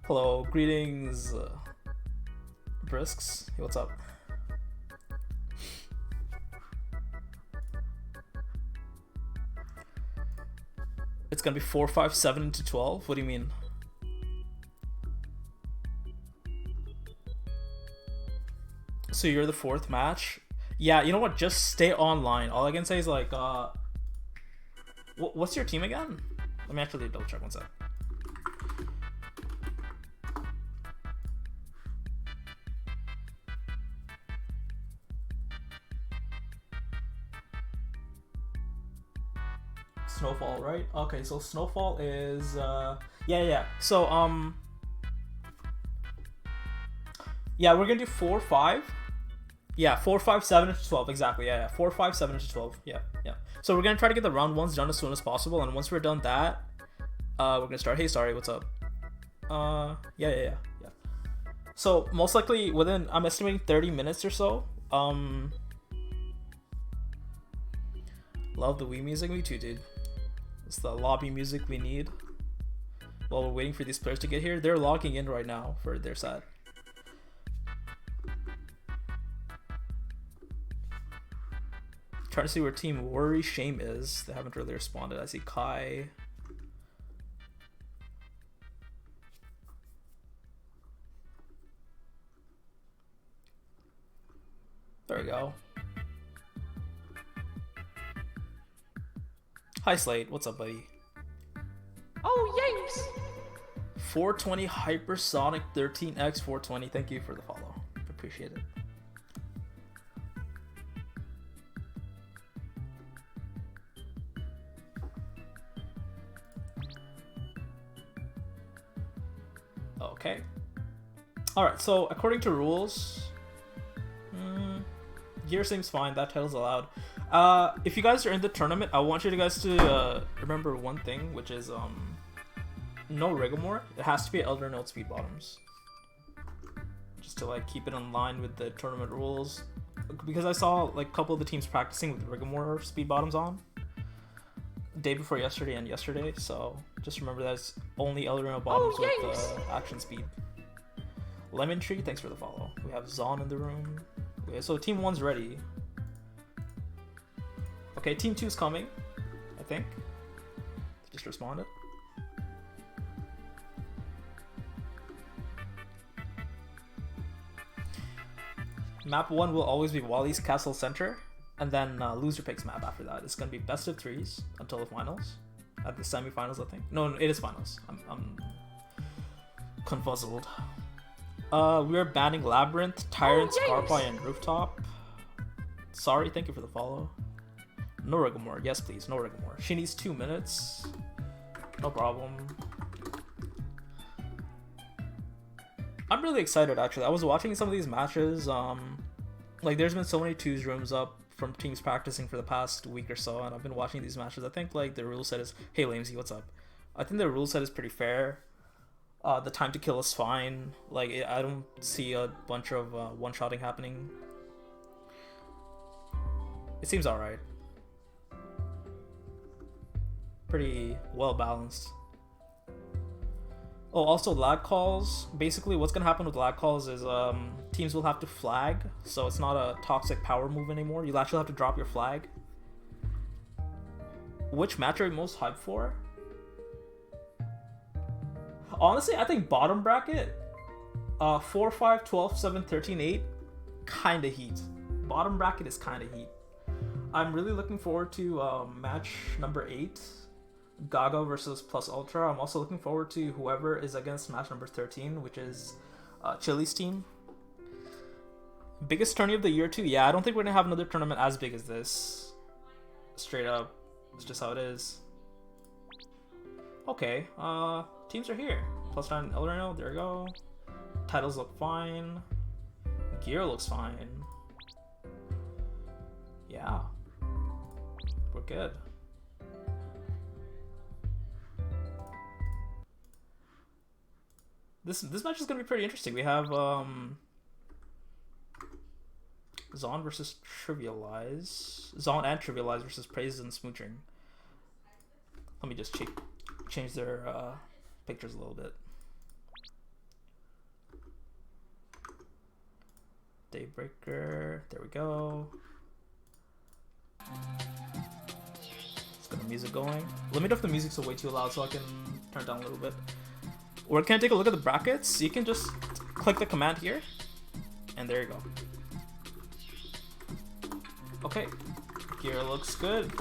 Hello, greetings, Brisks. Hey, what's up? It's gonna be 4, 5, 7 to 12. What do you mean? So you're the fourth match? Yeah, you know what? Just stay online. All I can say is like, what's your team again? Let me actually double check one sec. Snowfall, right? Okay, so Snowfall is yeah. So yeah, we're gonna do 4, 5. Yeah, 4, 5, 7 to 12. Exactly. Yeah. 4, 5, 7 to 12. Yeah. So we're gonna try to get the round ones done as soon as possible, and once we're done that, we're gonna start. Hey, sorry, what's up? Yeah. So most likely within, I'm estimating 30 minutes or so. Love the Wii music. Me too, dude. It's the lobby music we need. While we're waiting for these players to get here, they're logging in right now for their set. Trying to see where Team Worry Shame is. They haven't really responded. I see Kai. There we go. Hi Slate, what's up, buddy? Oh, yes! 420 Hypersonic 13X 420. Thank you for the follow. Appreciate it. Okay. Alright, so according to rules, gear seems fine. That title's allowed. If you guys are in the tournament, I want you guys to remember one thing, which is no Rigomore. It has to be Elder Note Speed Bottoms, just to like keep it in line with the tournament rules. Because I saw like a couple of the teams practicing with Rigomore Speed Bottoms on day before yesterday and yesterday, so just remember that it's only Elder Note Bottoms with action speed. Lemon Tree, thanks for the follow. We have Zon in the room. Okay, so Team 1's ready. Okay, Team 2's coming, I think. Just responded. Map 1 will always be Wally's Castle Center, and then loser picks map after that. It's gonna be best of 3s until the finals. At the semifinals, I think. No, it is finals. I'm confuzzled. We are banning Labyrinth, Tyrant, Scarpy, and Rooftop. Sorry, thank you for the follow. No Rigomore. Yes, please. No Rigomore. She needs 2 minutes. No problem. I'm really excited, actually. I was watching some of these matches. Like, there's been so many 2s rooms up from teams practicing for the past week or so, and I've been watching these matches. I think, like, the rule set is... Hey, Lamesy, what's up? I think the rule set is pretty fair. The time to kill is fine. Like, I don't see a bunch of one-shotting happening. It seems alright. Pretty well balanced. Oh, also lag calls. Basically, what's gonna happen with lag calls is teams will have to flag, so it's not a toxic power move anymore. You'll actually have to drop your flag. Which match are you most hyped for? Honestly, I think bottom bracket, 4, 5, 12, 7, 13, 8, kinda heat. Bottom bracket is kinda heat. I'm really looking forward to match number 8. Gaga versus Plus Ultra. I'm also looking forward to whoever is against match number 13, which is Chili's team. Biggest tourney of the year too? Yeah, I don't think we're gonna have another tournament as big as this. Straight up. It's just how it is. Okay, teams are here. +9 Elreno, there we go. Titles look fine. Gear looks fine. Yeah. We're good. This match is gonna be pretty interesting. We have Zon versus Trivialize. Zon and Trivialize versus Praises and Smooching. Let me just change their pictures a little bit. Daybreaker. There we go. Let's get the music going. Let me know if the music's way too loud so I can turn it down a little bit. Or can I take a look at the brackets? You can just click the command here. And there you go. Okay. Gear looks good.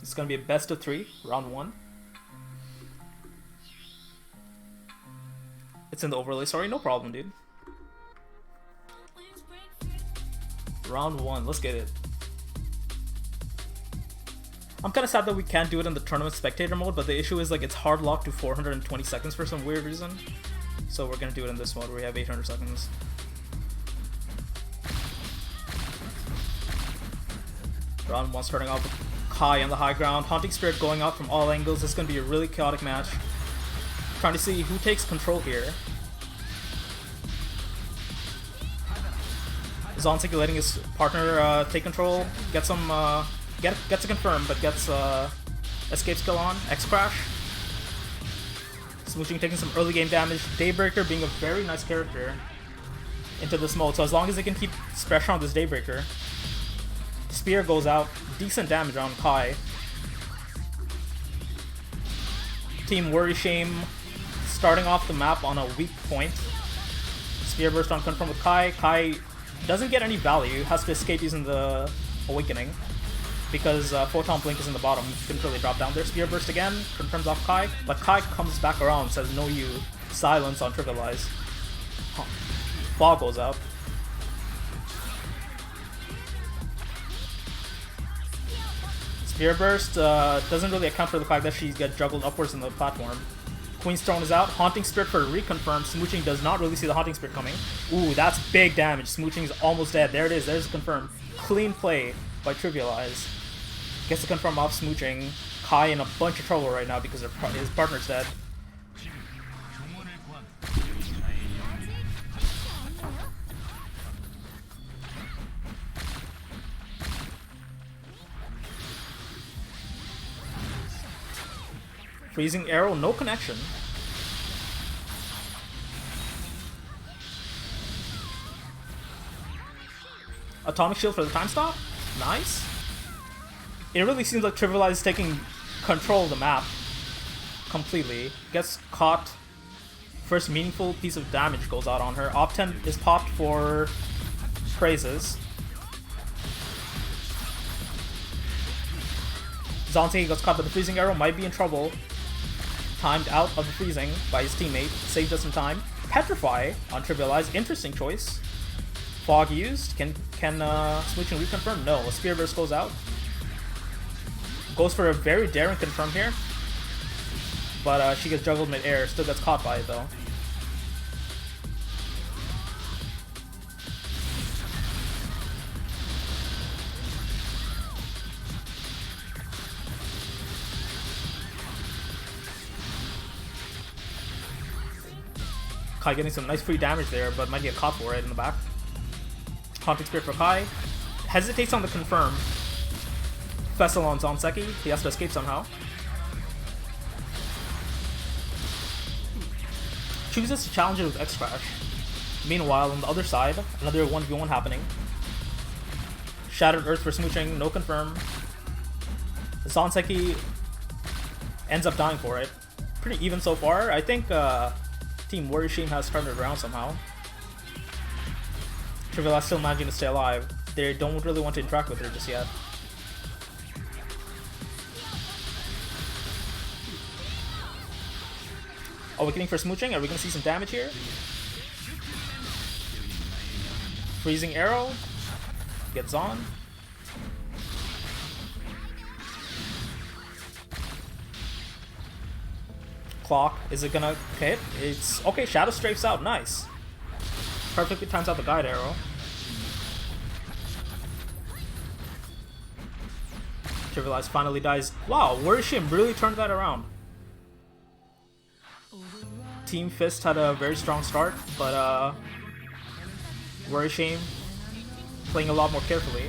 It's gonna be a best of 3, round 1. It's in the overlay, sorry, no problem, dude. Round 1, let's get it. I'm kinda sad that we can't do it in the tournament spectator mode, but the issue is like it's hard locked to 420 seconds for some weird reason. So we're gonna do it in this mode where we have 800 seconds. Round 1 starting off with Kai on the high ground. Haunting Spirit going out from all angles. This is going to be a really chaotic match. Trying to see who takes control here. Zanseki letting his partner take control. Gets some, gets a confirm, but gets escape skill on. X Crash. Smooching taking some early game damage. Daybreaker being a very nice character into this mode. So as long as they can keep pressure on this Daybreaker. Spear goes out. Decent damage on Kai. Team Worry Shame starting off the map on a weak point. Spear burst on confirm with Kai. Kai doesn't get any value. Has to escape using the Awakening. Because Photon Blink is in the bottom. Couldn't really drop down there. Spear burst again. Confirms off Kai. But Kai comes back around. Says no you. Silence on Trivialize. Fog goes out. Spear Burst doesn't really account for the fact that she gets juggled upwards in the platform. Queen's Throne is out. Haunting Spirit for a reconfirm. Smooching does not really see the Haunting Spirit coming. Ooh, that's big damage. Smooching is almost dead. There it is. There's a confirm. Clean play by Trivialize. Gets the confirm off Smooching. Kai in a bunch of trouble right now because his partner's dead. Freezing Arrow, no connection. Atomic Shield for the time stop. Nice. It really seems like Trivialize is taking control of the map completely. Gets caught. First meaningful piece of damage goes out on her. Op 10 is popped for praises. Zanseki gets caught by the Freezing Arrow, might be in trouble. Timed out of the freezing by his teammate, saved us in time. Petrify on Trivialize, interesting choice. Fog used, can Smooching reconfirm? No, a Spear Burst goes out. Goes for a very daring confirm here. But she gets juggled mid-air, still gets caught by it though. Kai getting some nice free damage there, but might get caught for it in the back. Haunting Spirit for Kai. Hesitates on the confirm. Fessel on Zanseki. He has to escape somehow. Chooses to challenge it with X Crash. Meanwhile, on the other side, another 1v1 happening. Shattered Earth for Smooching, no confirm. Zanseki ends up dying for it. Pretty even so far. I think Team Worry Shame has turned it around somehow. Trivialize still managing to stay alive. They don't really want to interact with her just yet. Awakening for Smooching. Are we going to see some damage here? Freezing Arrow. Gets on. Clock. Is it gonna hit? It's okay. Shadow strafes out. Nice. Perfectly times out the guide arrow. Trivialize finally dies. Wow, Worry Shame really turned that around. Team Fist had a very strong start, but Worry Shame playing a lot more carefully.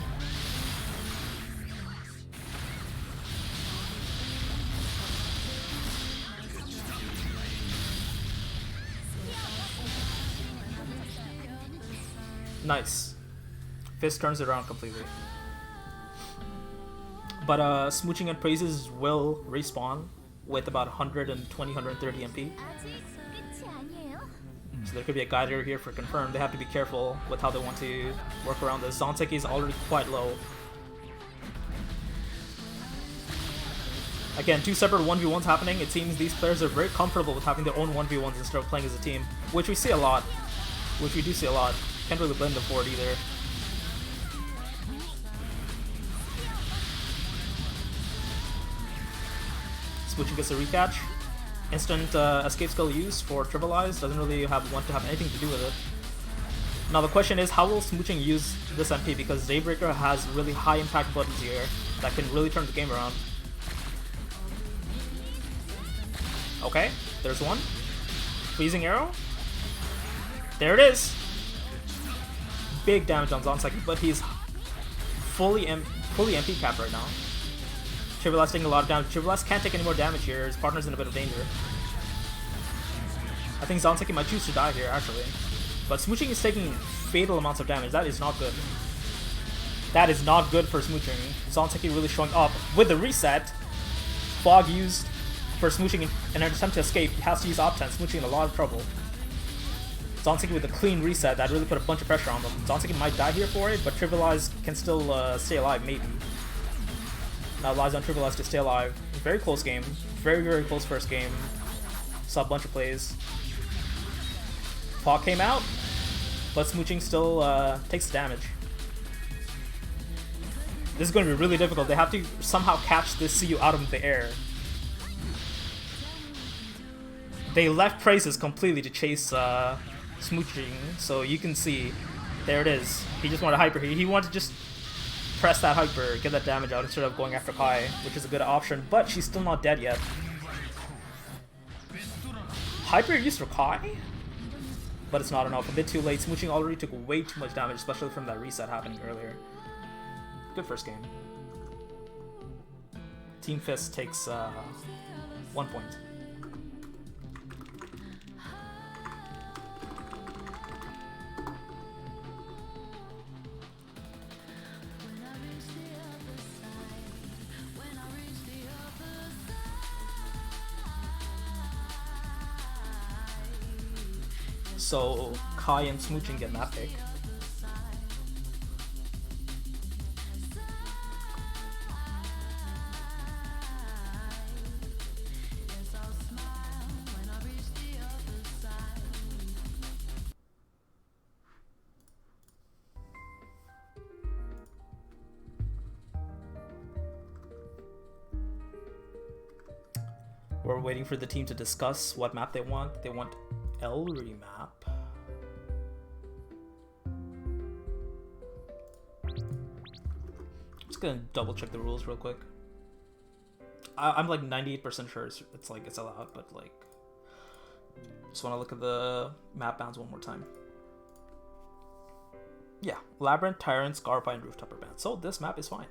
Nice. Fist turns it around completely. But Smooching and Praises will respawn with about 120, 130 MP. So there could be a guider here for confirm. They have to be careful with how they want to work around this. Zanzeki is already quite low. Again, two separate 1v1s happening. It seems these players are very comfortable with having their own 1v1s instead of playing as a team, which we see a lot. Which we do see a lot. Can't really blame them for it either. Smooching gets a recatch. Instant escape skill used for Trivialize. Doesn't really want to have anything to do with it. Now the question is, how will Smooching use this MP? Because Daybreaker has really high impact buttons here that can really turn the game around. Okay, there's one. Freezing Arrow. There it is. Big damage on Zanzeki, but he's fully MP capped right now. Trivialize taking a lot of damage. Trivialize can't take any more damage here. His partner's in a bit of danger. I think Zanzeki might choose to die here, actually. But Smooching is taking fatal amounts of damage. That is not good. That is not good for Smooching. Zanzeki really showing up with the reset. Fog used for Smooching in an attempt to escape. He has to use Op 10. Smooching in a lot of trouble. Zanzeki with a clean reset that really put a bunch of pressure on them. Zanzeki might die here for it, but Trivialize can still stay alive, maybe. Now lies on Trivialize to stay alive. Very close game. Very, very close first game. Saw a bunch of plays. Fog came out, but Smooching still takes damage. This is going to be really difficult. They have to somehow catch this CU out of the air. They left Praises completely to chase Smooching, so you can see, there it is. He just wanted hyper. He wanted to just press that hyper, get that damage out instead of going after Kai, which is a good option, but she's still not dead yet. Hyper used for Kai, but it's not enough. A bit too late. Smooching already took way too much damage, especially from that reset happening earlier. Good first game. Team Fist takes 1 point. So Kai and Smooching get map pick. We're waiting for the team to discuss what map they want. They want Elri map. Just gonna double check the rules real quick. I'm like 98% sure it's allowed, but like, just want to look at the map bounds one more time. Yeah, Labyrinth, Tyrant, Scarpine, and Rooftopper band. So this map is fine.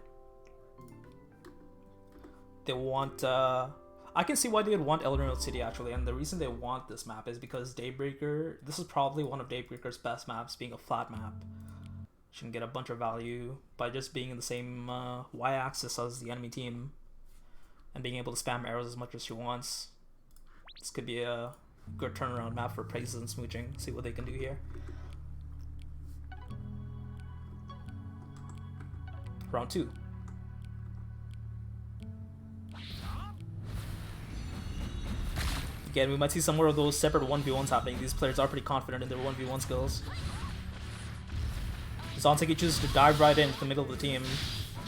They want I can see why they would want Elder City actually, and the reason they want this map is because Daybreaker, this is probably one of Daybreaker's best maps, being a flat map. She can get a bunch of value by just being in the same y-axis as the enemy team and being able to spam arrows as much as she wants. This could be a good turnaround map for Praises and Smooching. See what they can do here. Round 2. Again, we might see some more of those separate 1v1s happening. These players are pretty confident in their 1v1 skills. Zanzeki chooses to dive right into the middle of the team.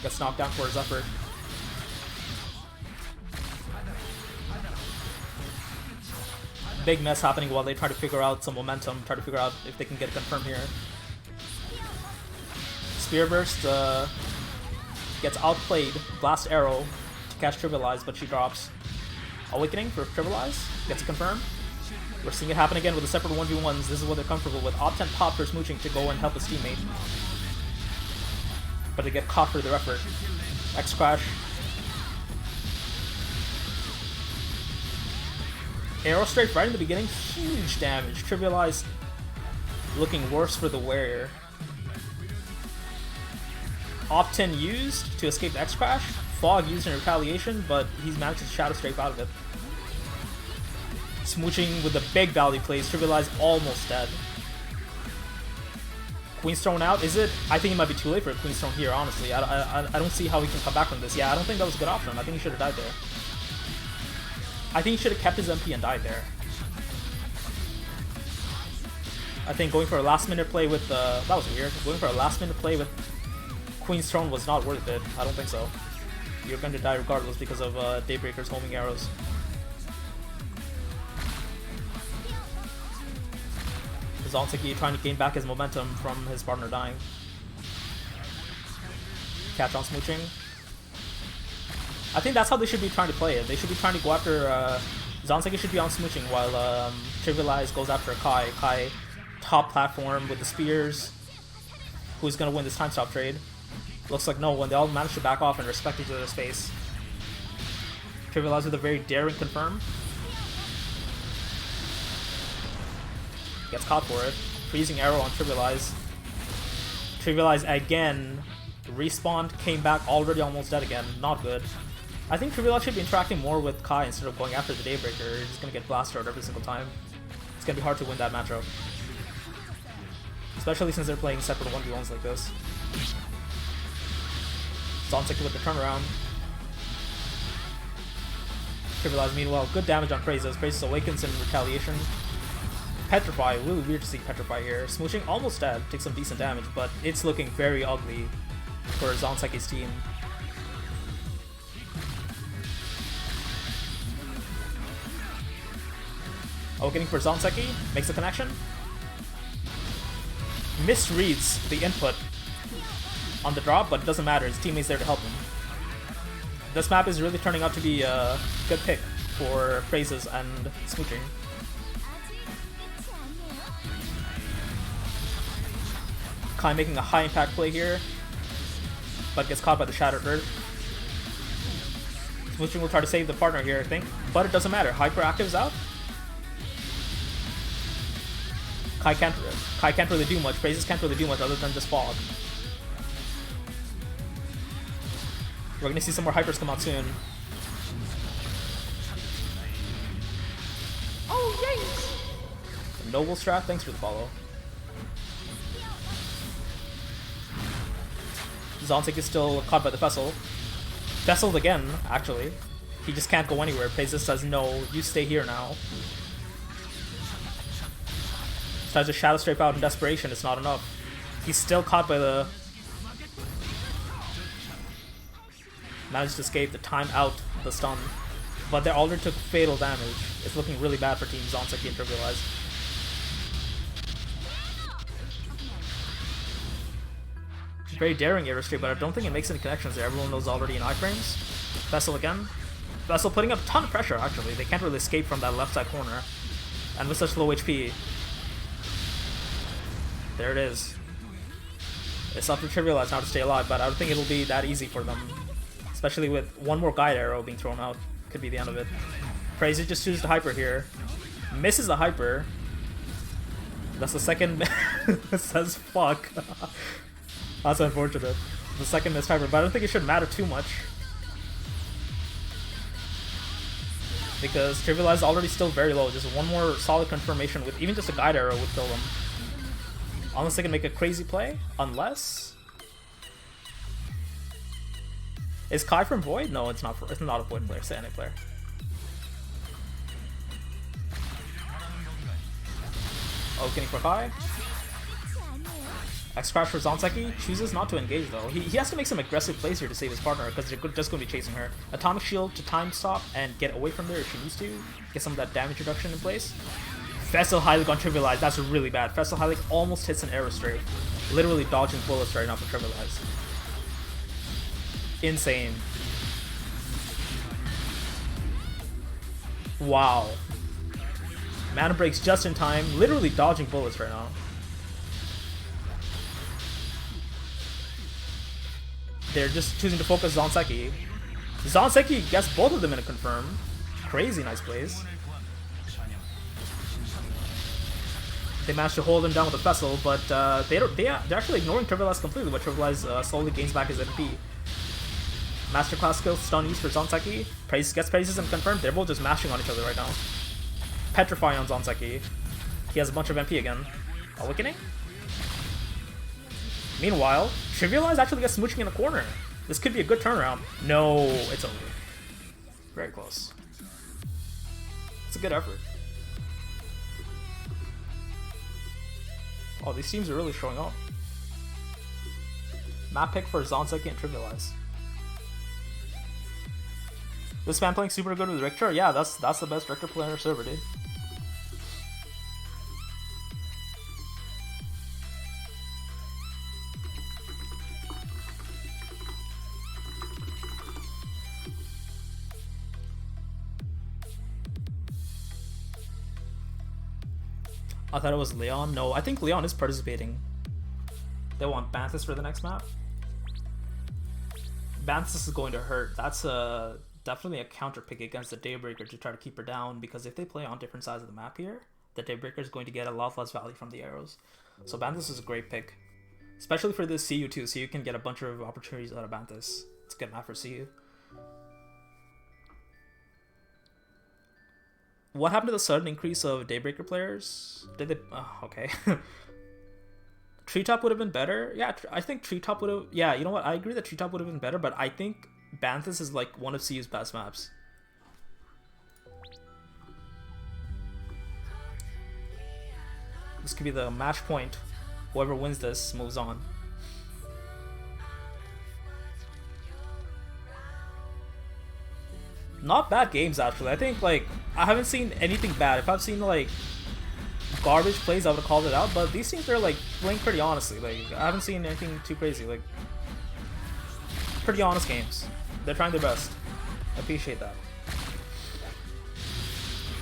Gets knocked down for his effort. Big mess happening while they try to figure out some momentum, try to figure out if they can get it confirmed here. Spear Burst gets outplayed. Blast Arrow to catch Trivialize, but she drops. Awakening for Trivialize. Gets it confirmed. We're seeing it happen again with the separate 1v1s. This is what they're comfortable with. Op10 popped for smooching to go and help his teammate. But they get caught for their effort. X crash. Arrow strafe right in the beginning. Huge damage. Trivialized looking worse for the warrior. Op10 used to escape the X crash. Fog used in retaliation, but he's managed to shadow strafe out of it. Smooching with the big value plays. Trivialized almost dead. Queen's thrown out. Is it? I think it might be too late for Queen's thrown here, honestly. I don't see how he can come back from this. Yeah, I don't think that was a good option. I think he should have died there. I think he should have kept his MP and died there. I think going for a last minute play with that was weird. Going for a last minute play with Queen's Throne was not worth it. I don't think so. You're going to die regardless because of Daybreaker's homing arrows. Zonseki trying to gain back his momentum from his partner dying. Catch on smooching. I think that's how they should be trying to play it. They should be trying to go after... Zonseki should be on smooching while Trivialize goes after Kai. Kai, top platform with the spears. Who's going to win this time stop trade? Looks like no one. They all managed to back off and respect each other's space. Trivialize with a very daring confirm. Gets caught for it. Freezing arrow on Trivialize. Trivialize again. Respawned, came back, already almost dead again. Not good. I think Trivialize should be interacting more with Kai instead of going after the Daybreaker. He's gonna get blasted out every single time. It's gonna be hard to win that matchup. Especially since they're playing separate 1v1s like this. Zonseki with the turnaround. Trivialize meanwhile, good damage on Praises. Praises awakens in retaliation. Petrify, really weird to see Petrify here. Smooching almost dead, takes some decent damage, but it's looking very ugly for Zonseki's team. Awakening for Zonseki, makes a connection. Misreads the input on the drop, but it doesn't matter, his teammate's there to help him. This map is really turning out to be a good pick for Praises and Smooching. Kai making a high impact play here, but gets caught by the Shattered Earth. Smooching will try to save the partner here, I think, but it doesn't matter. Hyperactive is out. Kai can't really do much. Praises can't really do much other than just fog. We're gonna see some more hypers come out soon. Oh, yikes! Noble Strat, thanks for the follow. Zonseki is still caught by the Vessel. Vesseled again, actually. He just can't go anywhere. Praises says, no, you stay here now. Tries to Shadow Strafe out in desperation, it's not enough. He's still caught by the... Managed to escape the time out, the stun. But they already took fatal damage. It's looking really bad for Team Zonseki and Trivialize. Very daring arrow straight, but I don't think it makes any connections there. Everyone knows already in iframes. Vessel again. Vessel putting up a ton of pressure, actually. They can't really escape from that left side corner. And with such low HP. There it is. It's up to Trivialize now to stay alive, but I don't think it'll be that easy for them. Especially with one more guide arrow being thrown out. Could be the end of it. Crazy just chooses the hyper here. Misses the hyper. That's the second... says fuck. That's unfortunate. The second missed hyper, but I don't think it should matter too much. Because Trivialize is already still very low. Just one more solid confirmation with even just a guide arrow would kill them. Unless they can make a crazy play. Unless... Is Kai from Void? No, it's not a Void player, it's an NA player. Opening for Kai. X Crash for Zonseki. Chooses not to engage though. He has to make some aggressive plays here to save his partner because they're just going to be chasing her. Atomic Shield to time stop and get away from there if she needs to. Get some of that damage reduction in place. Fessel Hylic on Trivialize. That's really bad. Fessel Hylic almost hits an arrow strafe. Literally dodging bullets right now for Trivialize. Insane. Wow. Mana breaks just in time, literally dodging bullets right now. They're just choosing to focus Zanseki. Zanseki gets both of them in a confirm. Crazy nice plays. They managed to hold him down with a vessel, but they're actually ignoring Trivialize completely, but Trivialize slowly gains back his MP. Masterclass skill stun use for Zanseki. Gets praises and confirmed. They're both just mashing on each other right now. Petrify on Zanseki. He has a bunch of MP again. Awakening? Meanwhile, Trivialize actually gets smooching in the corner. This could be a good turnaround. No, it's over. Very close. It's a good effort. Oh, these teams are really showing up. Map pick for Zanseki and Trivialize. This man playing super good with Richter? Yeah, that's the best Richter player on our server, dude. I thought it was Leon. No, I think Leon is participating. They want Banthus for the next map. Banthus is going to hurt. That's definitely a counter pick against the Daybreaker to try to keep her down, because if they play on different sides of the map here, the Daybreaker is going to get a lot less value from the arrows. So Banthus is a great pick, especially for this CU too. CU can get a bunch of opportunities out of Banthus. It's a good map for CU. What happened to the sudden increase of Daybreaker players? Did they... Oh, okay. Treetop would have been better. Yeah, I think Treetop would have... Yeah, you know what? I agree that Treetop would have been better, but I think Banthus is like one of CU's best maps. This could be the match point. Whoever wins this moves on. Not bad games, actually. I think, like, I haven't seen anything bad. If I've seen, like, garbage plays, I would have called it out. But these teams are, like, playing pretty honestly. Like, I haven't seen anything too crazy. Like, pretty honest games. They're trying their best. I appreciate that.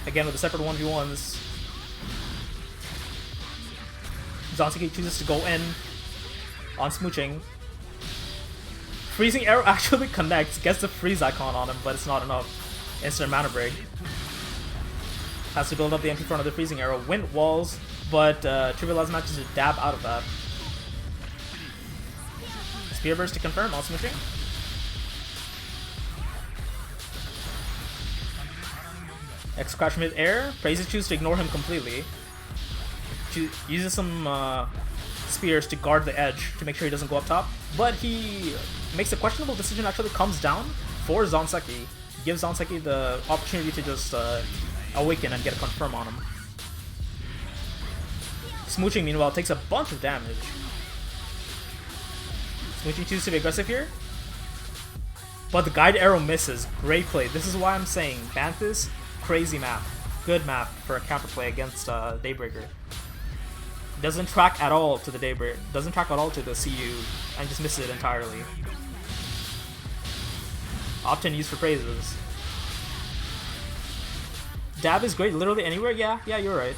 Again, with the separate 1v1s. Zanseki chooses to go in on smooching. Freezing Arrow actually connects, gets the freeze icon on him, but it's not enough. Instant mana break. Has to build up the MP for another Freezing Arrow. Wind walls, but Trivialize manages to dab out of that. Spear Burst to confirm on smooching. X Crash mid-air. Praises chooses to ignore him completely. Uses some spears to guard the edge to make sure he doesn't go up top. But he makes a questionable decision, actually comes down for Zanseki. Gives Zanseki the opportunity to just awaken and get a confirm on him. Smooching, meanwhile, takes a bunch of damage. Smooching chooses to be aggressive here. But the guide arrow misses. Great play. This is why I'm saying Banthus, crazy map. Good map for a counter play against Daybreaker. Doesn't track at all to the Daybreaker. Doesn't track at all to the CU and just misses it entirely. Often used for praises. Dab is great literally anywhere? Yeah, you're right.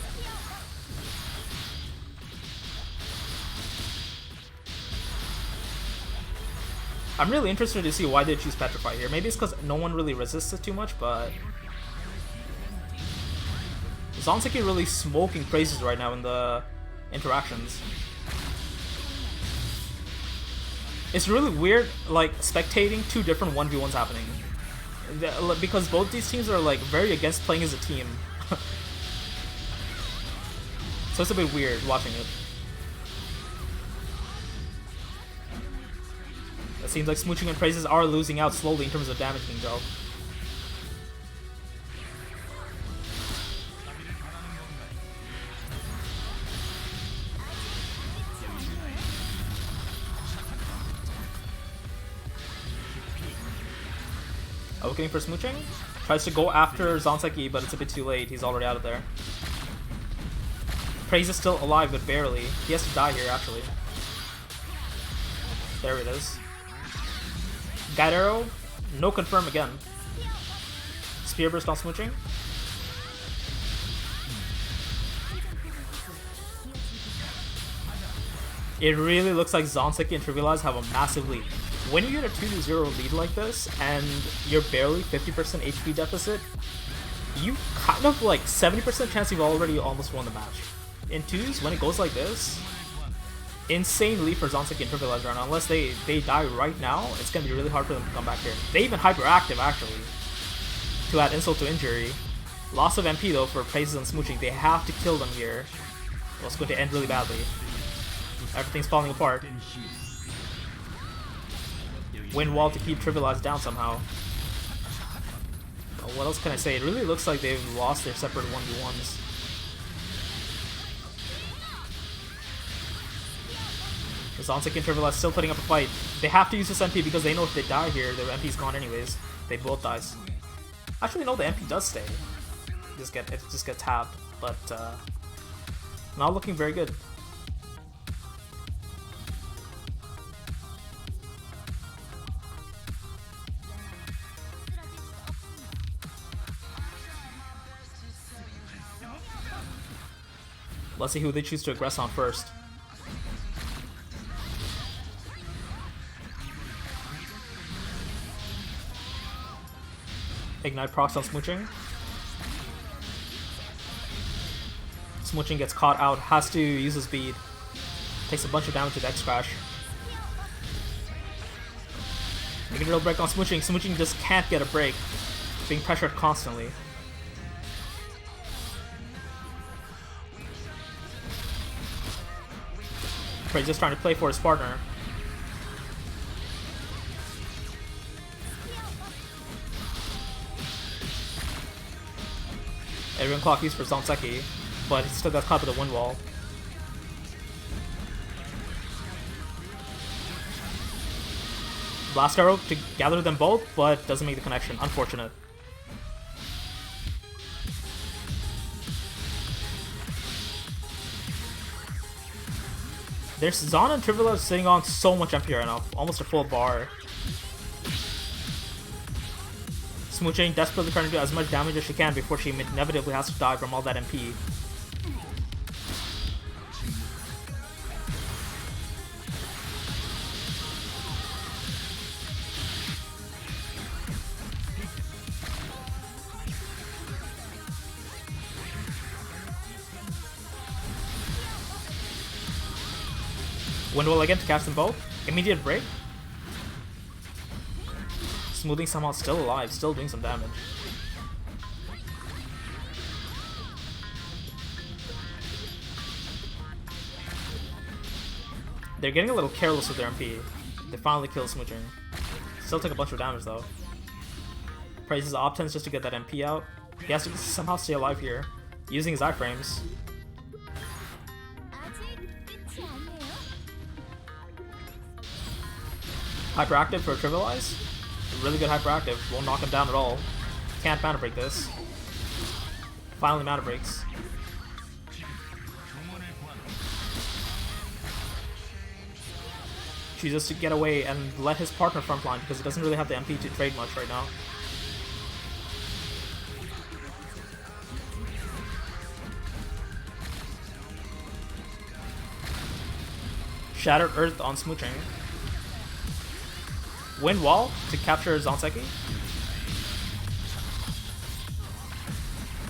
I'm really interested to see why they choose Petrify here. Maybe it's because no one really resists it too much, but... Zanseki really smoking praises right now in the interactions. It's really weird, like, spectating two different 1v1s happening. Because both these teams are, like, very against playing as a team. So it's a bit weird watching it. It seems like Smooching and Praises are losing out slowly in terms of damage being dealt. Awakening for Smooching. Tries to go after Zanseki, but it's a bit too late. He's already out of there. Praise is still alive, but barely. He has to die here, actually. There it is. Guide Arrow. No confirm again. Spear Burst on Smooching. It really looks like Zonseki and Trivialize have a massive lead. When you get a 2-0 lead like this, and you're barely 50% HP deficit, you kind of like 70% chance you've already almost won the match. In 2s, when it goes like this, insane lead for Zonseki and Trivialize right now. Unless they die right now, it's going to be really hard for them to come back here. They even hyperactive, actually, to add insult to injury. Loss of MP, though, for Praises and Smooching. They have to kill them here. Well, it's going to end really badly. Everything's falling apart. Wind wall to keep Trivialize down somehow. Oh, what else can I say? It really looks like they've lost their separate 1v1s. Zonseki and Trivialize still putting up a fight. They have to use this MP because they know if they die here, their MP's gone anyways. They both die. Actually, no, the MP does stay. It just gets halved, but not looking very good. Let's see who they choose to aggress on first. Ignite procs on Smooching. Smooching gets caught out, has to use his speed. Takes a bunch of damage with X Crash. Making a real break on Smooching. Smooching just can't get a break. Being pressured constantly. He's just trying to play for his partner. Everyone clock use for Zonseki, but he still got caught with the wind wall. Blast arrow to gather them both, but doesn't make the connection. Unfortunate. There's Zon and Trivialize sitting on so much MP right now, almost a full bar. Smooching desperately trying to do as much damage as she can before she inevitably has to die from all that MP. Windwall again to catch them both. Immediate break. Smoothing somehow still alive, still doing some damage. They're getting a little careless with their MP. They finally kill Smooching. Still took a bunch of damage though. Praises Optens just to get that MP out. He has to somehow stay alive here, using his iframes. Hyperactive for Trivialize. Really good hyperactive. Won't knock him down at all. Can't mana break this. Finally mana breaks. Chooses to get away and let his partner frontline because he doesn't really have the MP to trade much right now. Shattered Earth on Smooching. Wind Wall to capture Zonseki.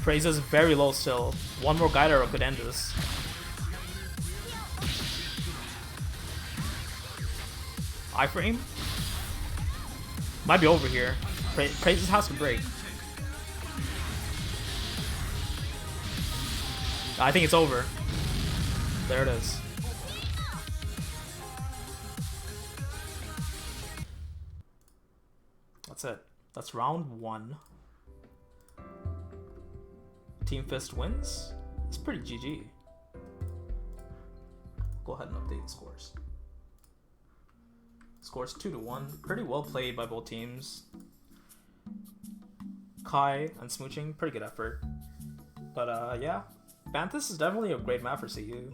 Praises very low still. One more Guide Arrow could end this. Iframe? Might be over here. Praises has to break. I think it's over. There it is. That's it. That's round 1. Team Fist wins. It's pretty GG. Go ahead and update the scores. Scores 2-1. Pretty well played by both teams. Kai and Smooching, pretty good effort. But yeah, Banthus is definitely a great map for CU.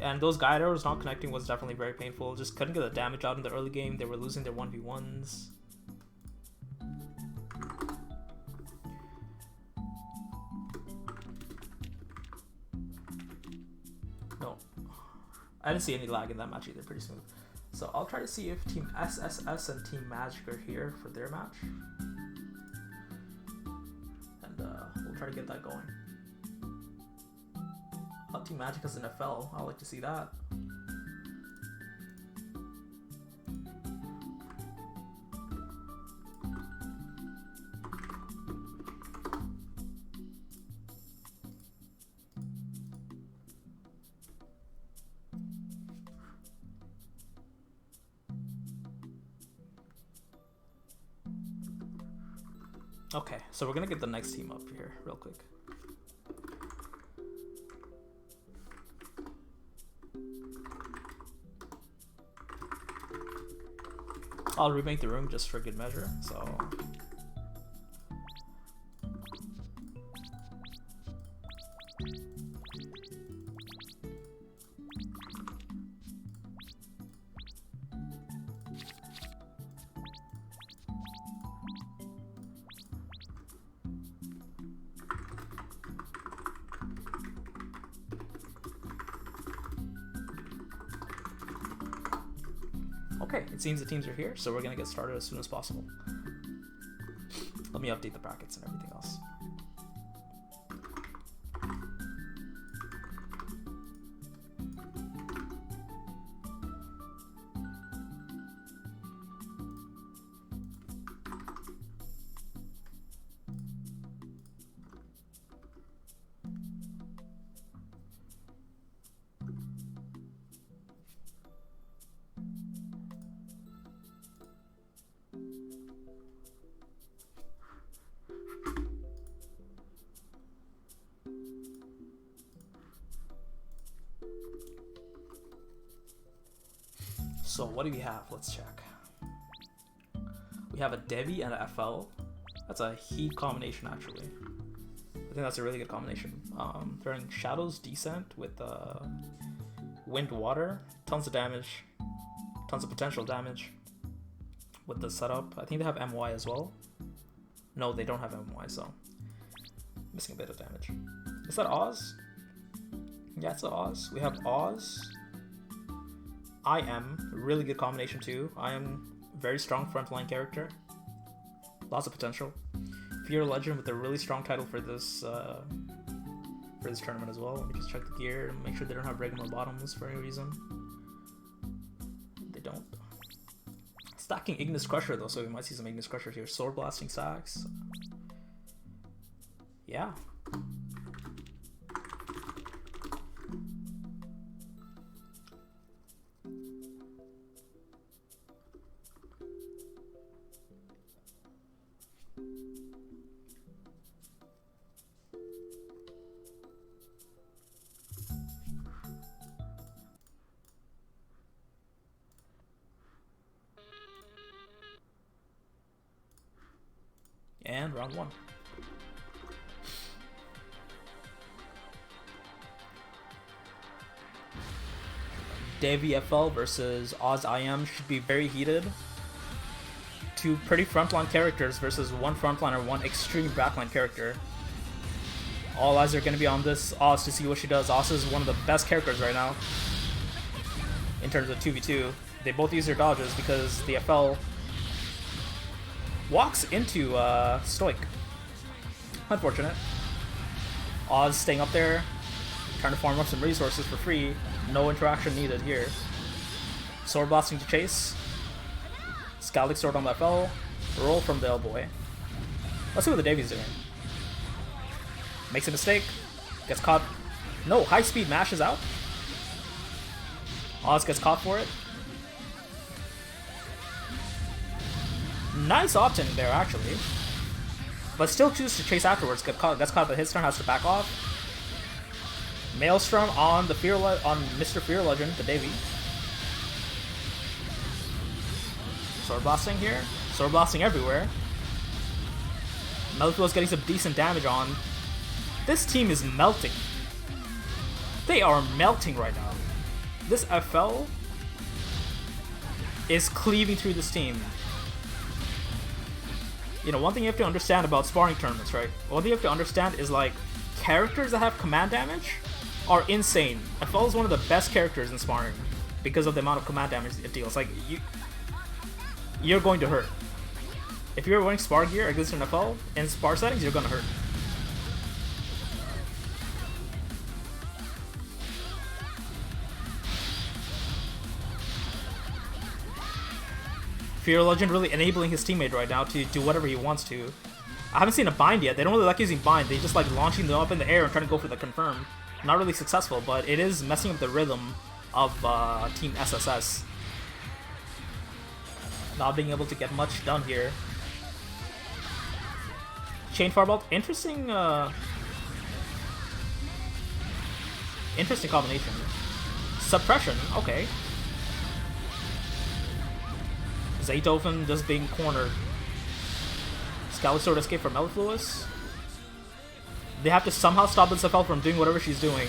And those Guide Arrows not connecting was definitely very painful. Just couldn't get the damage out in the early game. They were losing their 1v1s. I didn't see any lag in that match either, pretty smooth. So I'll try to see if Team SSS and Team Magic are here for their match. And we'll try to get that going. Team Magic has an FL, I like to see that. Okay, so we're gonna get the next team up here real quick. I'll remake the room just for good measure, so... Okay, it seems the teams are here, so we're gonna get started as soon as possible. Let me update the brackets and everything else. So what do we have? Let's check. We have a Devi and a FL. That's a heat combination, actually. I think that's a really good combination. Throwing Shadows Descent with Wind Water. Tons of damage. Tons of potential damage with the setup. I think they have MY as well. No, they don't have MY, so missing a bit of damage. Is that Oz? Yeah, it's Oz. We have Oz. IM, really good combination too. IM, very strong frontline character. Lots of potential. Fear Legend with a really strong title for this tournament as well. Let me just check the gear and make sure they don't have regular bottoms for any reason. They don't. Stacking Ignis Crusher though, so we might see some Ignis Crusher here. Sword Blasting stacks. Yeah. And round one. Devi FL versus Oz IM should be very heated. Two pretty frontline characters versus one frontliner, one extreme backline character. All eyes are going to be on this Oz to see what she does. Oz is one of the best characters right now in terms of 2v2. They both use their dodges because the FL walks into Stoic. Unfortunate. Oz staying up there, trying to farm up some resources for free. No interaction needed here. Sword Blasting to chase. Scaldic Sword on the FL. Roll from the L-Boy. Let's see what the Devi's doing. Makes a mistake. Gets caught. No, high speed mashes out. Oz gets caught for it. Nice option there, actually. But still chooses to chase afterwards. Gets caught, but his turn has to back off. Maelstrom on the on Mr. Fear Legend, the Devi. Sword Blasting here. Sword Blasting everywhere. Meltwell's getting some decent damage on. This team is melting. They are melting right now. This FL is cleaving through this team. You know, one thing you have to understand about sparring tournaments, right? One thing you have to understand is, like, characters that have command damage are insane. FL is one of the best characters in sparring because of the amount of command damage it deals. Like, you're going to hurt. If you're wearing spar gear against an FL in spar settings, you're gonna hurt. Fear Legend really enabling his teammate right now to do whatever he wants to. I haven't seen a bind yet. They don't really like using bind. They just like launching them up in the air and trying to go for the confirm. Not really successful, but it is messing up the rhythm of Team SSS. Not being able to get much done here. Chain Firebolt, interesting interesting combination. Suppression, okay. Zaytoven just being cornered. Scally Sword escape from Mellifluous. They have to somehow stop this FL from doing whatever she's doing.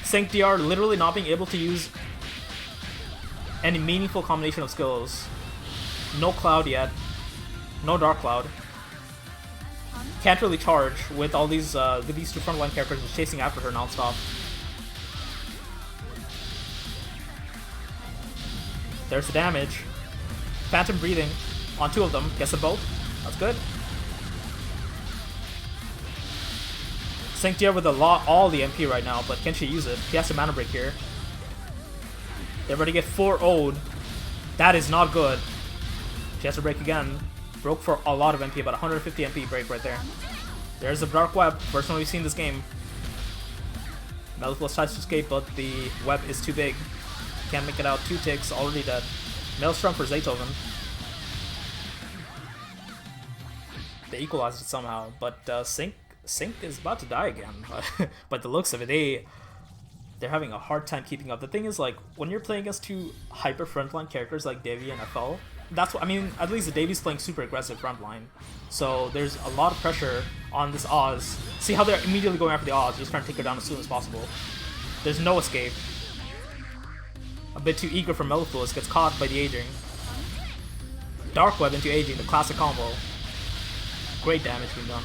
Sync DR literally not being able to use any meaningful combination of skills. No Cloud yet. No Dark Cloud. Can't really charge with all these two frontline characters just chasing after her nonstop. There's the damage. Phantom breathing on two of them. Gets them both. That's good. Synctia with all the MP right now, but can she use it? He has to mana break here. They're ready to get 4-0'd. That is not good. She has to break again. Broke for a lot of MP, about 150 MP break right there. There's the Dark Web, first one we've seen this game. Mellifluous tries to escape, but the web is too big. Can't make it out. 2 ticks, already dead. Maelstrom for Zaytoven. They equalized it somehow, but Sync is about to die again. But the looks of it, they're having a hard time keeping up. The thing is, like, when you're playing against two hyper frontline characters like Devi and FL, that's what I mean. At least the Devi's playing super aggressive frontline, so there's a lot of pressure on this Oz. See how they're immediately going after the Oz, just trying to take her down as soon as possible. There's no escape. A bit too eager for Mellifluous, gets caught by the aging. Dark Web into aging, the classic combo. Great damage being done.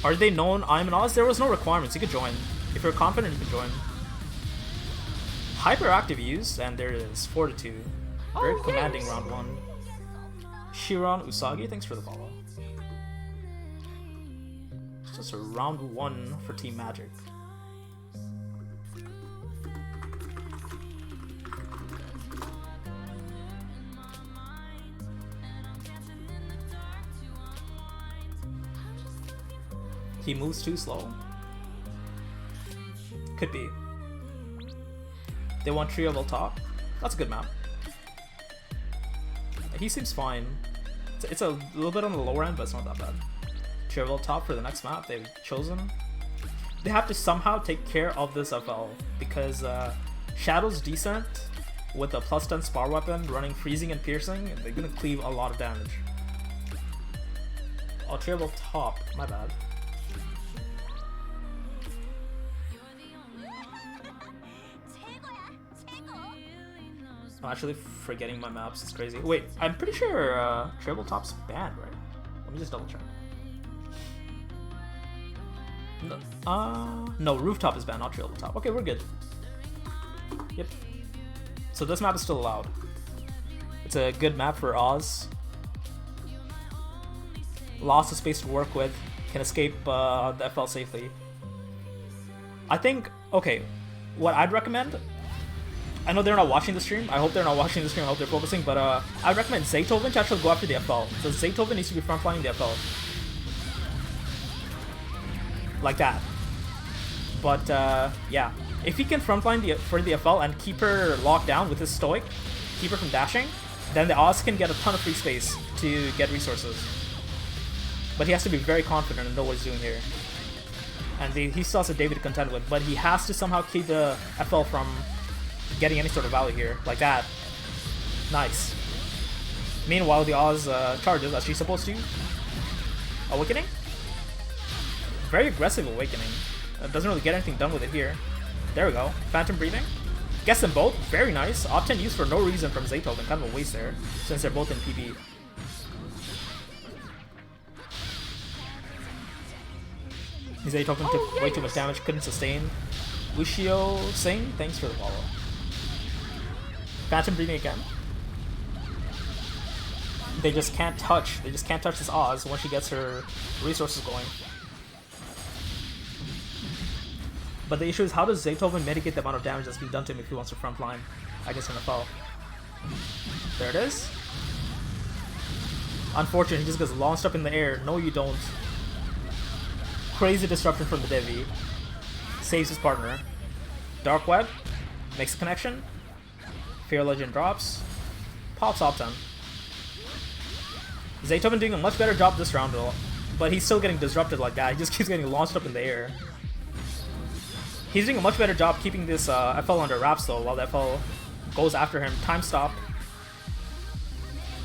Are they known I'm an Oz? There was no requirements, you could join. If you're confident, you can join. Hyperactive use, and there is Fortitude. Very commanding round 1. Shiron Usagi, thanks for the follow. It's just a round 1 for Team Magic. He moves too slow. Could be. They want Trio Top. That's a good map. He seems fine. It's a little bit on the lower end, but it's not that bad. Trio Top for the next map they've chosen. They have to somehow take care of this FL because Shadow's Descent with a plus 10 spar weapon running freezing and piercing, they're gonna cleave a lot of damage. Oh, Trio Top, my bad. I'm actually forgetting my maps, it's crazy. Wait, I'm pretty sure Tabletop's banned, right? Let me just double check. No, Rooftop is banned, not Tabletop. Okay, we're good. Yep. So this map is still allowed. It's a good map for Oz. Lots of space to work with. Can escape the FL safely. I think, okay, what I'd recommend, I know they're not watching the stream. I hope they're not watching the stream. I hope they're focusing. But I recommend Zaytoven to actually go after the FL. So Zaytoven needs to be frontlining the FL. Like that. But yeah. If he can frontline for the FL and keep her locked down with his Stoic, keep her from dashing, then the Oz can get a ton of free space to get resources. But he has to be very confident and know what he's doing here. And he still has a David to contend with. But he has to somehow keep the FL from getting any sort of value here, like that. Nice. Meanwhile, the Oz charges as she's supposed to. Awakening? Very aggressive Awakening. Doesn't really get anything done with it here. There we go. Phantom breathing. Gets them both. Very nice. Op 10 used for no reason from Zaytoven. Kind of a waste there, since they're both in PB. Zaytoven took way too much damage, couldn't sustain. Lucio Singh, thanks for the follow. Phantom breathing again. They just can't touch. They just can't touch this Oz once she gets her resources going. But the issue is, how does Zaytoven mitigate the amount of damage that's being done to him if he wants to front line against NFL? There it is. Unfortunately, he just gets launched up in the air. No, you don't. Crazy disruption from the Devi. Saves his partner. Dark Web. Makes a connection. Fear Legend drops. Pops Op 10. Zaytoven doing a much better job this round though, but he's still getting disrupted like that. He just keeps getting launched up in the air. He's doing a much better job keeping this FL under wraps though, while the FL goes after him. Time stop.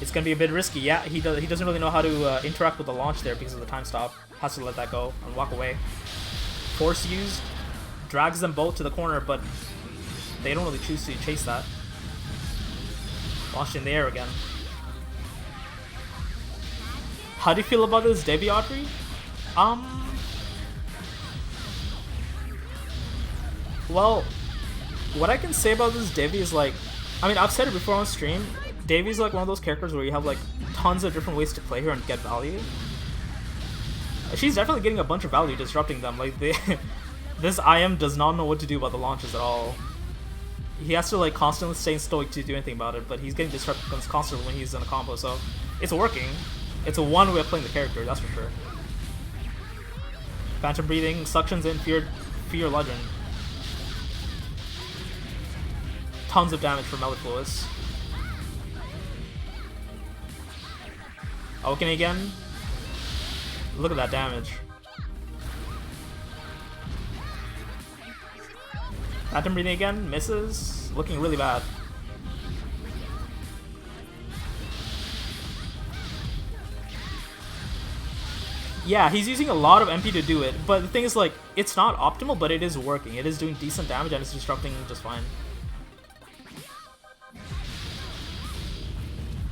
It's gonna be a bit risky. Yeah, he doesn't really know how to interact with the launch there because of the time stop. Has to let that go and walk away. Force used. Drags them both to the corner, but they don't really choose to chase that. Launched in the air again. How do you feel about this Devi Audrey? Well, what I can say about this Devi is like, I mean, I've said it before on stream, Devi's like one of those characters where you have like tons of different ways to play her and get value. She's definitely getting a bunch of value disrupting them. Like this IM does not know what to do about the launches at all. He has to like constantly stay stoic to do anything about it, but he's getting disrupted constantly when he's in a combo, so it's working. It's a one way of playing the character, that's for sure. Phantom breathing, suctions in Fear Legend. Tons of damage from Mellifluous. Awakening again. Look at that damage. Phantom breathing again, misses. Looking really bad. Yeah, he's using a lot of MP to do it, but the thing is, like, it's not optimal, but it is working. It is doing decent damage and it's disrupting just fine.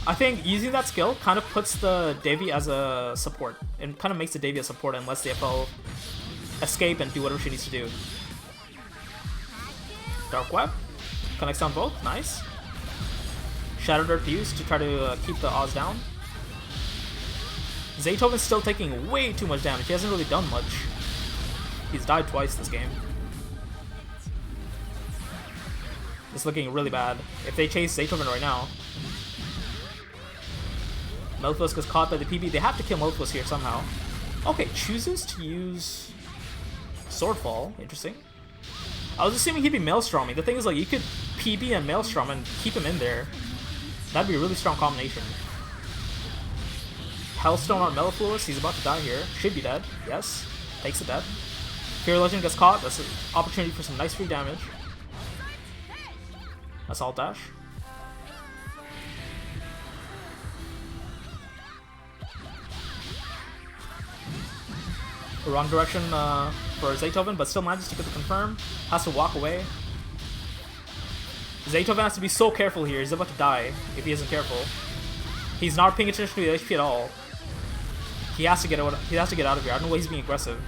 I think using that skill kind of puts the Devi as a support, and kind of makes the Devi a support and lets the FL escape and do whatever she needs to do. Dark Web connects on both, nice. Shadow Dart used to try to keep the Oz down. Zaytoven's still taking way too much damage. He hasn't really done much. He's died twice this game. It's looking really bad. If they chase Zaytoven right now, Mellifluous gets caught by the PB. They have to kill Mellifluous here somehow. Okay, chooses to use Swordfall. Interesting. I was assuming he'd be Maelstroming. The thing is, like, you could PB and Maelstrom and keep him in there. That'd be a really strong combination. Hellstone on Mellifluous. He's about to die here. Should be dead. Yes. Takes a death. Fear Legend gets caught. That's an opportunity for some nice free damage. Assault dash. Wrong direction for Zaytoven, but still manages to get the confirm. Has to walk away. Zaytoven has to be so careful here. He's about to die if he isn't careful. He's not paying attention to the HP at all. He has to get out. He has to get out of here. I don't know why he's being aggressive.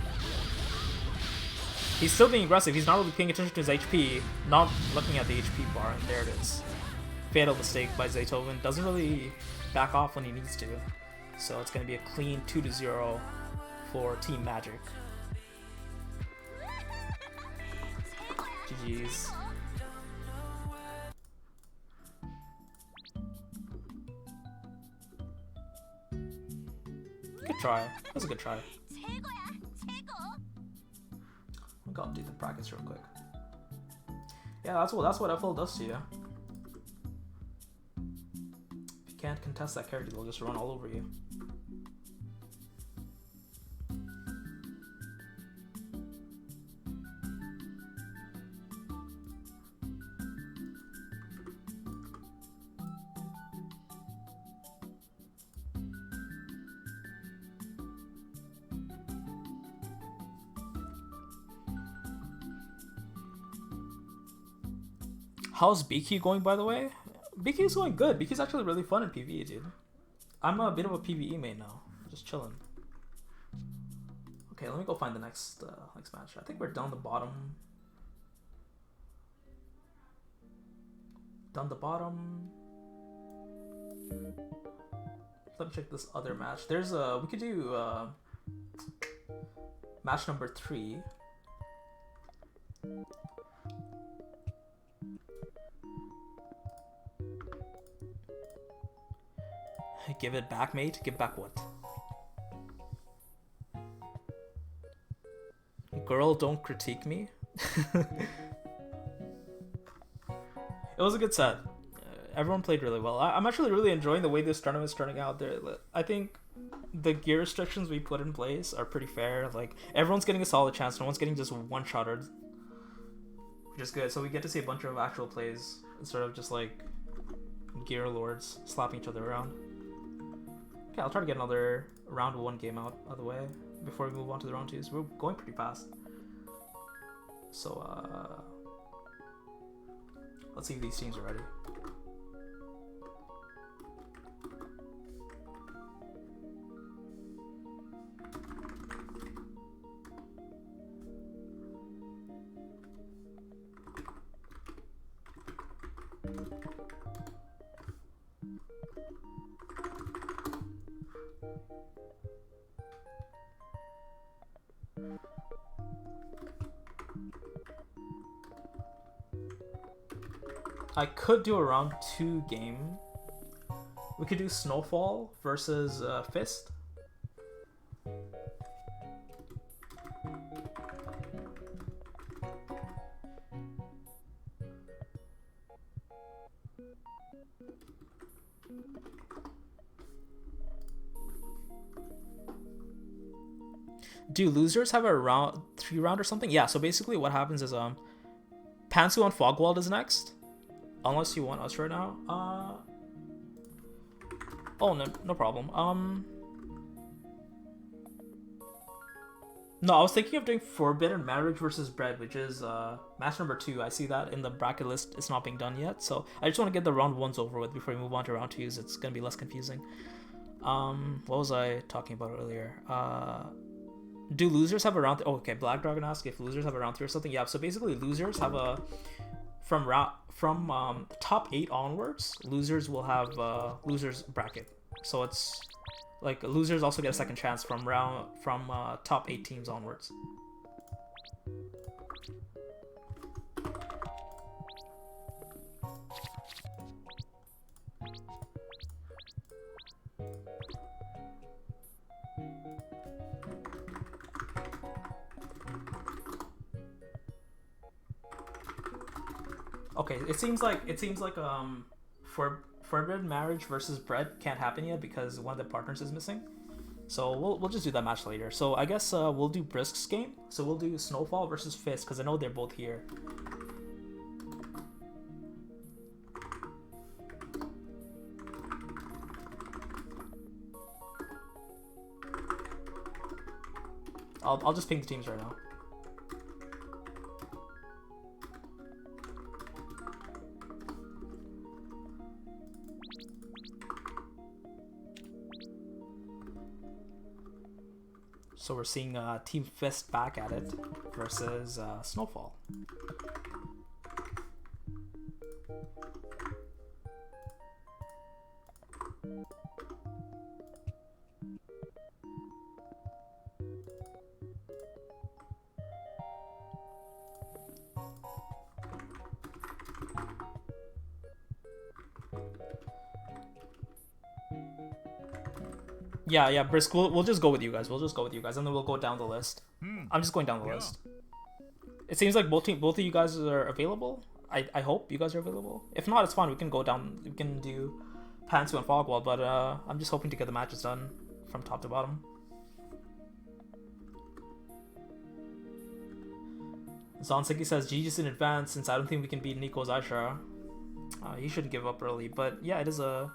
He's still being aggressive. He's not really paying attention to his HP. Not looking at the HP bar, and there it is. Fatal mistake by Zaytoven. Doesn't really back off when he needs to. So it's going to be a clean 2-0 for Team Magic. GG's. Good try. That was a good try. I'll update the brackets real quick. Yeah, that's what FL does to you. If you can't contest that character, they'll just run all over you. How's BQ going, by the way? BQ's going good. BQ's actually really fun in PvE, dude. I'm a bit of a PvE main now. Just chilling. Okay, let me go find the next match. I think we're down the bottom. Down the bottom. Let me check this other match. There's a... We could do match number 3. Give it back, mate. Give back what? Girl, don't critique me. It was a good set. Everyone played really well. I'm actually really enjoying the way this tournament is turning out. I think the gear restrictions we put in place are pretty fair. Like, everyone's getting a solid chance. No one's getting just one-shotted, which is good. So we get to see a bunch of actual plays instead of just like gear lords slapping each other around. Okay, I'll try to get another round 1 game out of the way before we move on to the round 2s. We're going pretty fast. So, let's see if these teams are ready. I could do a round 2 game. We could do Snowfall versus Fist. Do losers have a round 3 round or something? Yeah, so basically what happens is Pansu on Fogwald is next. Unless you want us right now. Oh, no problem. No, I was thinking of doing Forbidden Marriage versus Bread, which is match number 2. I see that in the bracket list. It's not being done yet, so I just want to get the round 1s over with before we move on to round 2s. It's gonna be less confusing. What was I talking about earlier? Do losers have a round? Oh, okay. Black Dragon asked if losers have a round 3 or something. Yeah. So basically, losers have a from top 8 onwards. Losers will have losers bracket. So it's like losers also get a second chance from top 8 teams onwards. Okay, it seems like Forbidden Marriage versus Bread can't happen yet because one of the partners is missing. So we'll just do that match later. So I guess we'll do Brisk's game. So we'll do Snowfall versus Fist because I know they're both here. I'll just ping the teams right now. So we're seeing Team Fist back at it versus Snowfall. Yeah, Brisk, we'll just go with you guys. We'll just go with you guys, and then we'll go down the list. I'm just going down the list. It seems like both of you guys are available. I hope you guys are available. If not, it's fine. We can go down. We can do Pansu and Fogwall, but I'm just hoping to get the matches done from top to bottom. Zonseki says GG's in advance since I don't think we can beat Nico's Aisha. He shouldn't give up early, but yeah, it is a...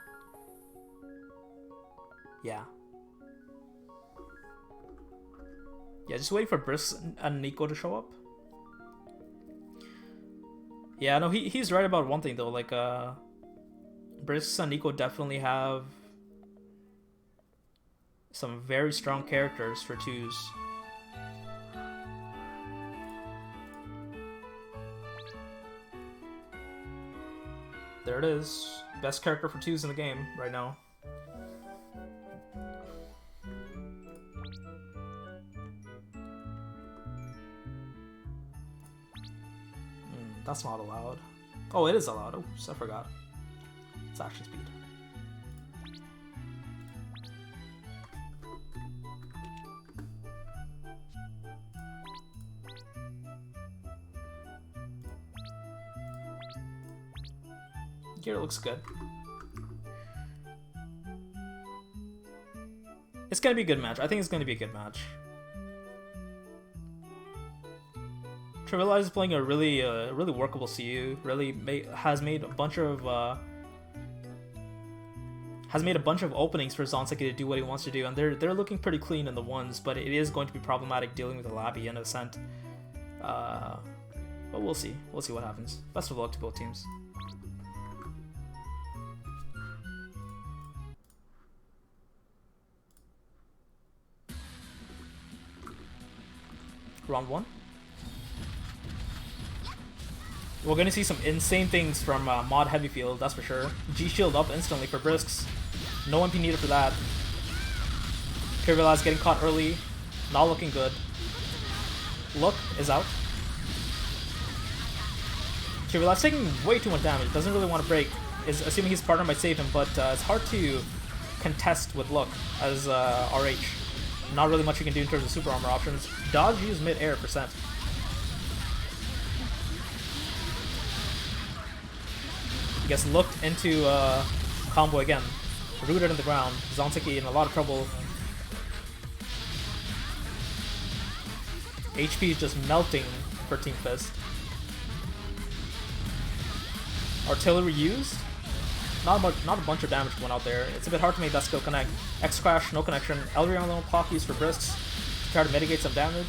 Yeah, just waiting for Brisk and Nico to show up. Yeah, no, he's right about one thing though. Like, Brisks and Nico definitely have some very strong characters for twos. There it is. Best character for twos in the game right now. That's not allowed. Oh, it is allowed. Oops, I forgot. It's action speed. Gear looks good. It's gonna be a good match. I think it's gonna be a good match. Trivialize is playing a really workable CU. Has made a bunch of openings for Zonseki to do what he wants to do, and they're looking pretty clean in the ones. But it is going to be problematic dealing with the Labby and Ascent. But we'll see. We'll see what happens. Best of luck to both teams. Round 1. We're gonna see some insane things from Mod Heavyfield, that's for sure. G-Shield up instantly for Brisks. No MP needed for that. Trivialize getting caught early. Not looking good. Look is out. Trivialize taking way too much damage. Doesn't really want to break. Is assuming his partner might save him, but it's hard to contest with Look as RH. Not really much you can do in terms of super armor options. Dodge use mid-air %. Gets looked into combo again. Rooted in the ground. Zonseki in a lot of trouble. HP is just melting for Team Fist. Artillery used. Not a bunch of damage going out there. It's a bit hard to make that skill connect. X Crash, no connection. Elrion Lone Clock used for Brisks to try to mitigate some damage.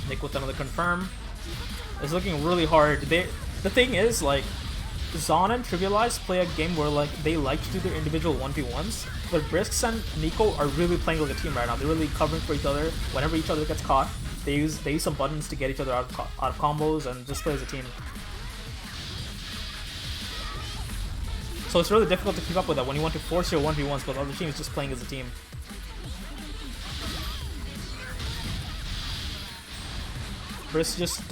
Nick with another confirm. It's looking really hard. The thing is, like, Zon and Trivialize play a game where like they like to do their individual 1v1s, but Brisks and Nico are really playing like a team right now. They're really covering for each other. Whenever each other gets caught, they use some buttons to get each other out of combos and just play as a team. So it's really difficult to keep up with that when you want to force your 1v1s, but the other team is just playing as a team. Brisks just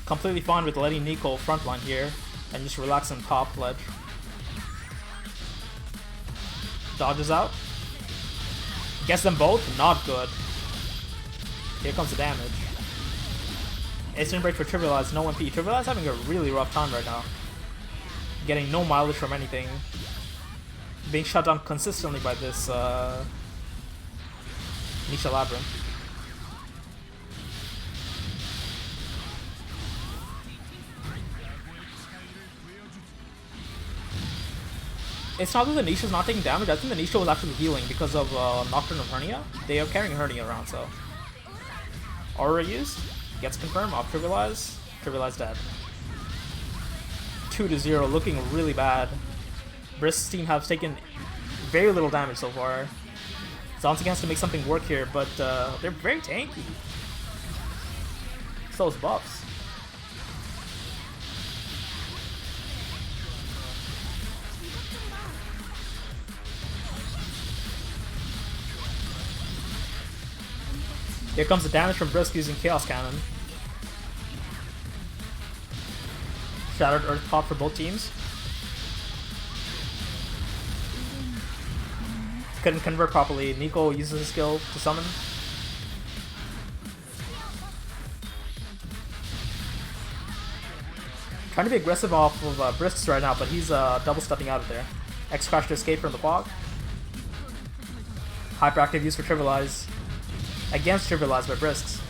completely fine with letting Nico frontline here. And just relax on top ledge. Dodges out. Gets them both. Not good. Here comes the damage. Instant break for Trivialize. No MP. Trivialize having a really rough time right now. Getting no mileage from anything. Being shut down consistently by this Nisha Labyrinth. It's not that the Nisha's not taking damage, I think the Nisha was actually healing because of Nocturne of Hernia. They are carrying Hernia around, so. Aura used, gets confirmed, off Trivialize. Trivialize dead. 2-0, looking really bad. Brisks' team have taken very little damage so far. Zonseki has to make something work here, but they're very tanky. It's those buffs. Here comes the damage from Brisks using Chaos Cannon. Shattered Earth Pop for both teams. Couldn't convert properly. Nico uses his skill to summon. Trying to be aggressive off of Brisks right now, but he's double stepping out of there. X Crash to escape from the fog. Hyperactive use for Trivialize. Against Trivialize by Brisks.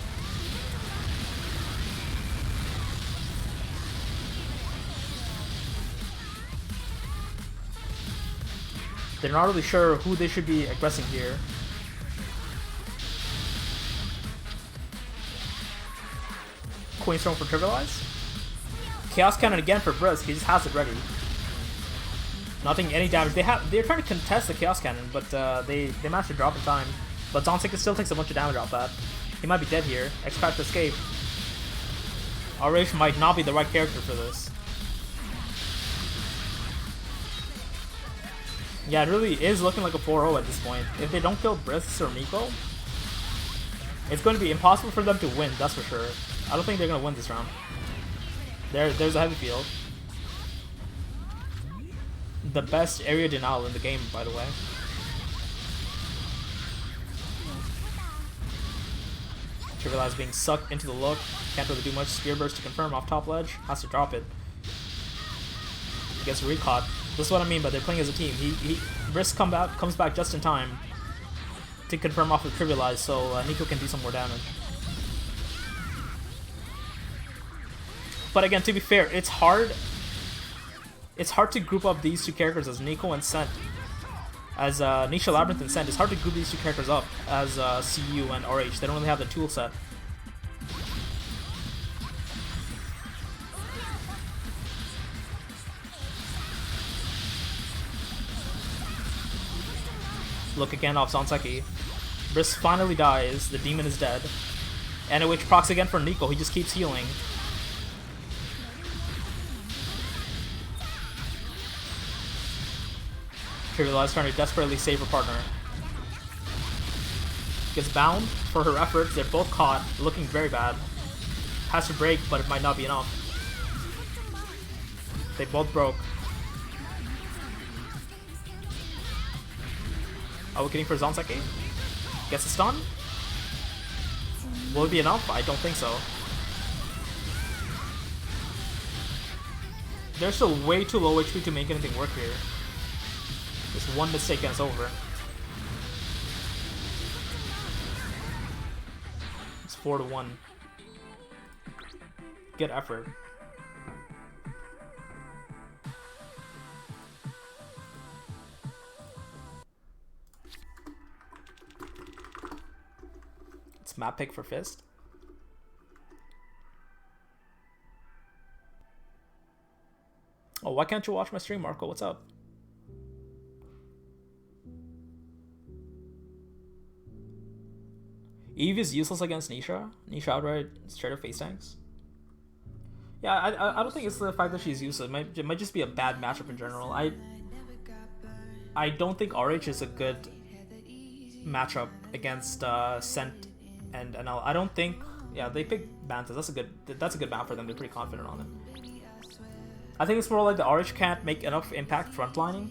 They're not really sure who they should be aggressing here. Queen Storm for Trivialize. Chaos Cannon again for Brisk. He just has it ready. Not taking any damage. They're trying to contest the Chaos Cannon, but they managed to drop in time. But Zontic still takes a bunch of damage off that. He might be dead here. Expect to escape. RH might not be the right character for this. Yeah, it really is looking like a 4-0 at this point. If they don't kill Brisk or Nico, it's going to be impossible for them to win, that's for sure. I don't think they're going to win this round. There's a heavy field. The best area denial in the game, by the way. Trivialize being sucked into the look. Can't really do much. Spear burst to confirm off top ledge. Has to drop it. Gets recaught. This is what I mean by they're playing as a team. Brisk comes back just in time to confirm off of Trivialize, so Nico can do some more damage. But again, to be fair, it's hard. It's hard to group up these two characters as Nico and Sent. As Nisha Labyrinth and Sent, it's hard to group these two characters up as CU and RH. They don't really have the tool set. Look again off Zanseki. Brisk finally dies, the demon is dead. NOH procs again for Nico, he just keeps healing. Trivialize trying to desperately save her partner. Gets bound for her efforts, they're both caught, looking very bad. Has to break, but it might not be enough. They both broke. Awakening for Zanseki. Gets a stun. Will it be enough? I don't think so. They're still way too low HP to make anything work here. Just one mistake and it's over. It's 4-1. Good effort. Map pick for Fist. Oh, why can't you watch my stream, Marco? What's up? Eve is useless against Nisha. Nisha outright straight up face tanks. Yeah, I don't think it's the fact that she's useless. It might just be a bad matchup in general. I don't think RH is a good matchup against Sent and NL. I don't think. Yeah, they picked Bantas. That's a good map for them. They're pretty confident on it. I think it's more like the RH can't make enough impact frontlining,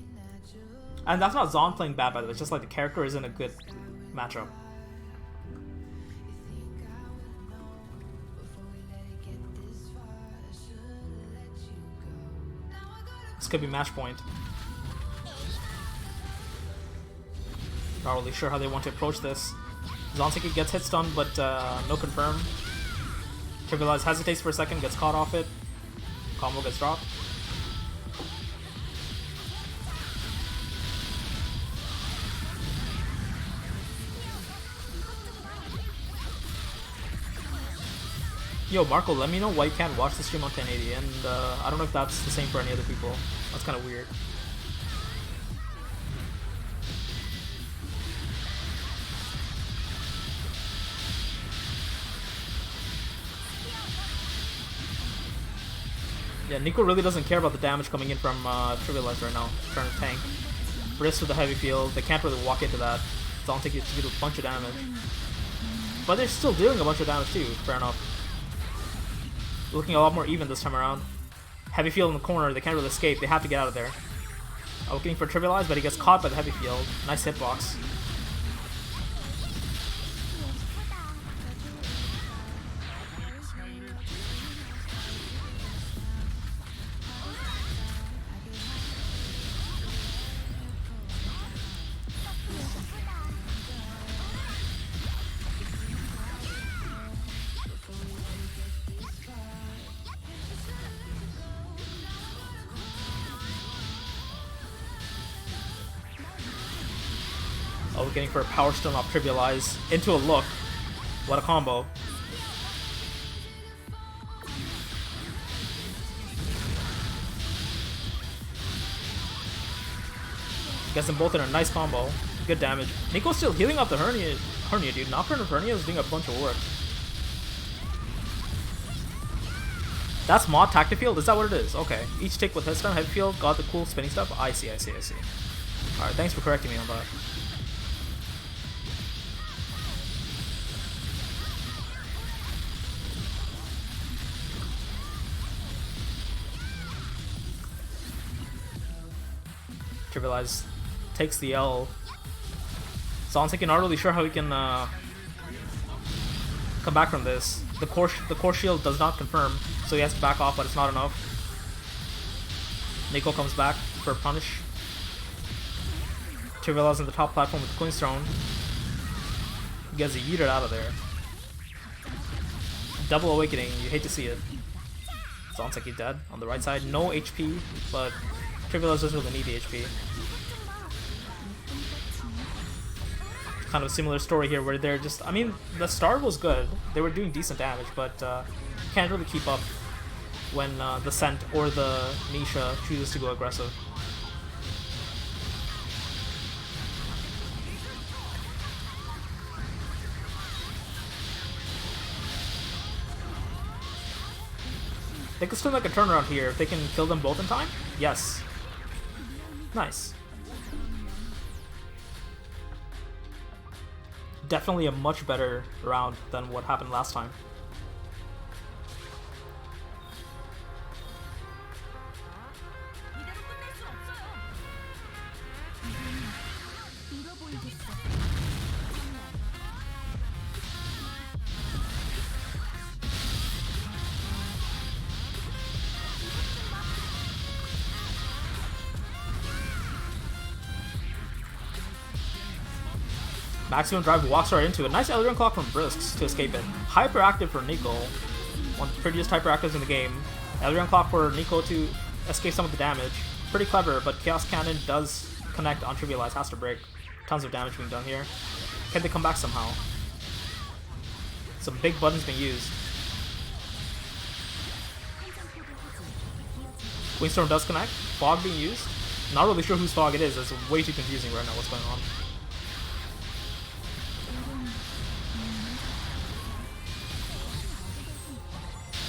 and that's not Zon playing bad, by the way. It's just like the character isn't a good matchup. This could be match point. Not really sure how they want to approach this. Zanseki gets hit stun, but no confirm. Trivialize hesitates for a second, gets caught off it. Combo gets dropped. Yo, Marco, let me know why you can't watch the stream on 1080, and I don't know if that's the same for any other people. That's kind of weird. Yeah, Nico really doesn't care about the damage coming in from Trivialize right now. Trying to tank. Brisk with the heavy field. They can't really walk into that. Zontic is to do a bunch of damage. But they're still doing a bunch of damage too, fair enough. Looking a lot more even this time around. Heavy field in the corner, they can't really escape, they have to get out of there. Looking for Trivialize, but he gets caught by the heavy field. Nice hitbox. Nico, getting for a Power Stone off Trivialize into a look. What a combo. Gets them both in a nice combo. Good damage. Nico's still healing up the hernia, dude. Nocturne of Hernia is doing a bunch of work. That's mod Tactic Field? Is that what it is? Okay. Each tick with his stun, heavy field, got the cool spinning stuff. I see. Alright, thanks for correcting me on that. Trivialize takes the L. Zanseki not really sure how he can come back from this. The core shield does not confirm, so he has to back off, but it's not enough. Nico comes back for a punish. Trivialize on the top platform with the Queen's Throne. He gets yeeted out of there. Double Awakening, you hate to see it. Zanseki dead on the right side. No HP, but Trivialize doesn't really need the HP. Kind of a similar story here where they're just, I mean, the start was good. They were doing decent damage, but can't really keep up when the Scent or the Nisha chooses to go aggressive. They could still make a turnaround here if they can kill them both in time. Yes. Nice. Definitely a much better round than what happened last time. Maximum Drive walks right into it. Nice Eldraine Clock from Brisks to escape it. Hyperactive for Nico. One of the prettiest hyperactives in the game. Eldraine Clock for Nico to escape some of the damage. Pretty clever, but Chaos Cannon does connect on Trivialize. Has to break. Tons of damage being done here. Can they come back somehow? Some big buttons being used. Queenstorm does connect. Fog being used. Not really sure whose Fog it is. It's way too confusing right now what's going on.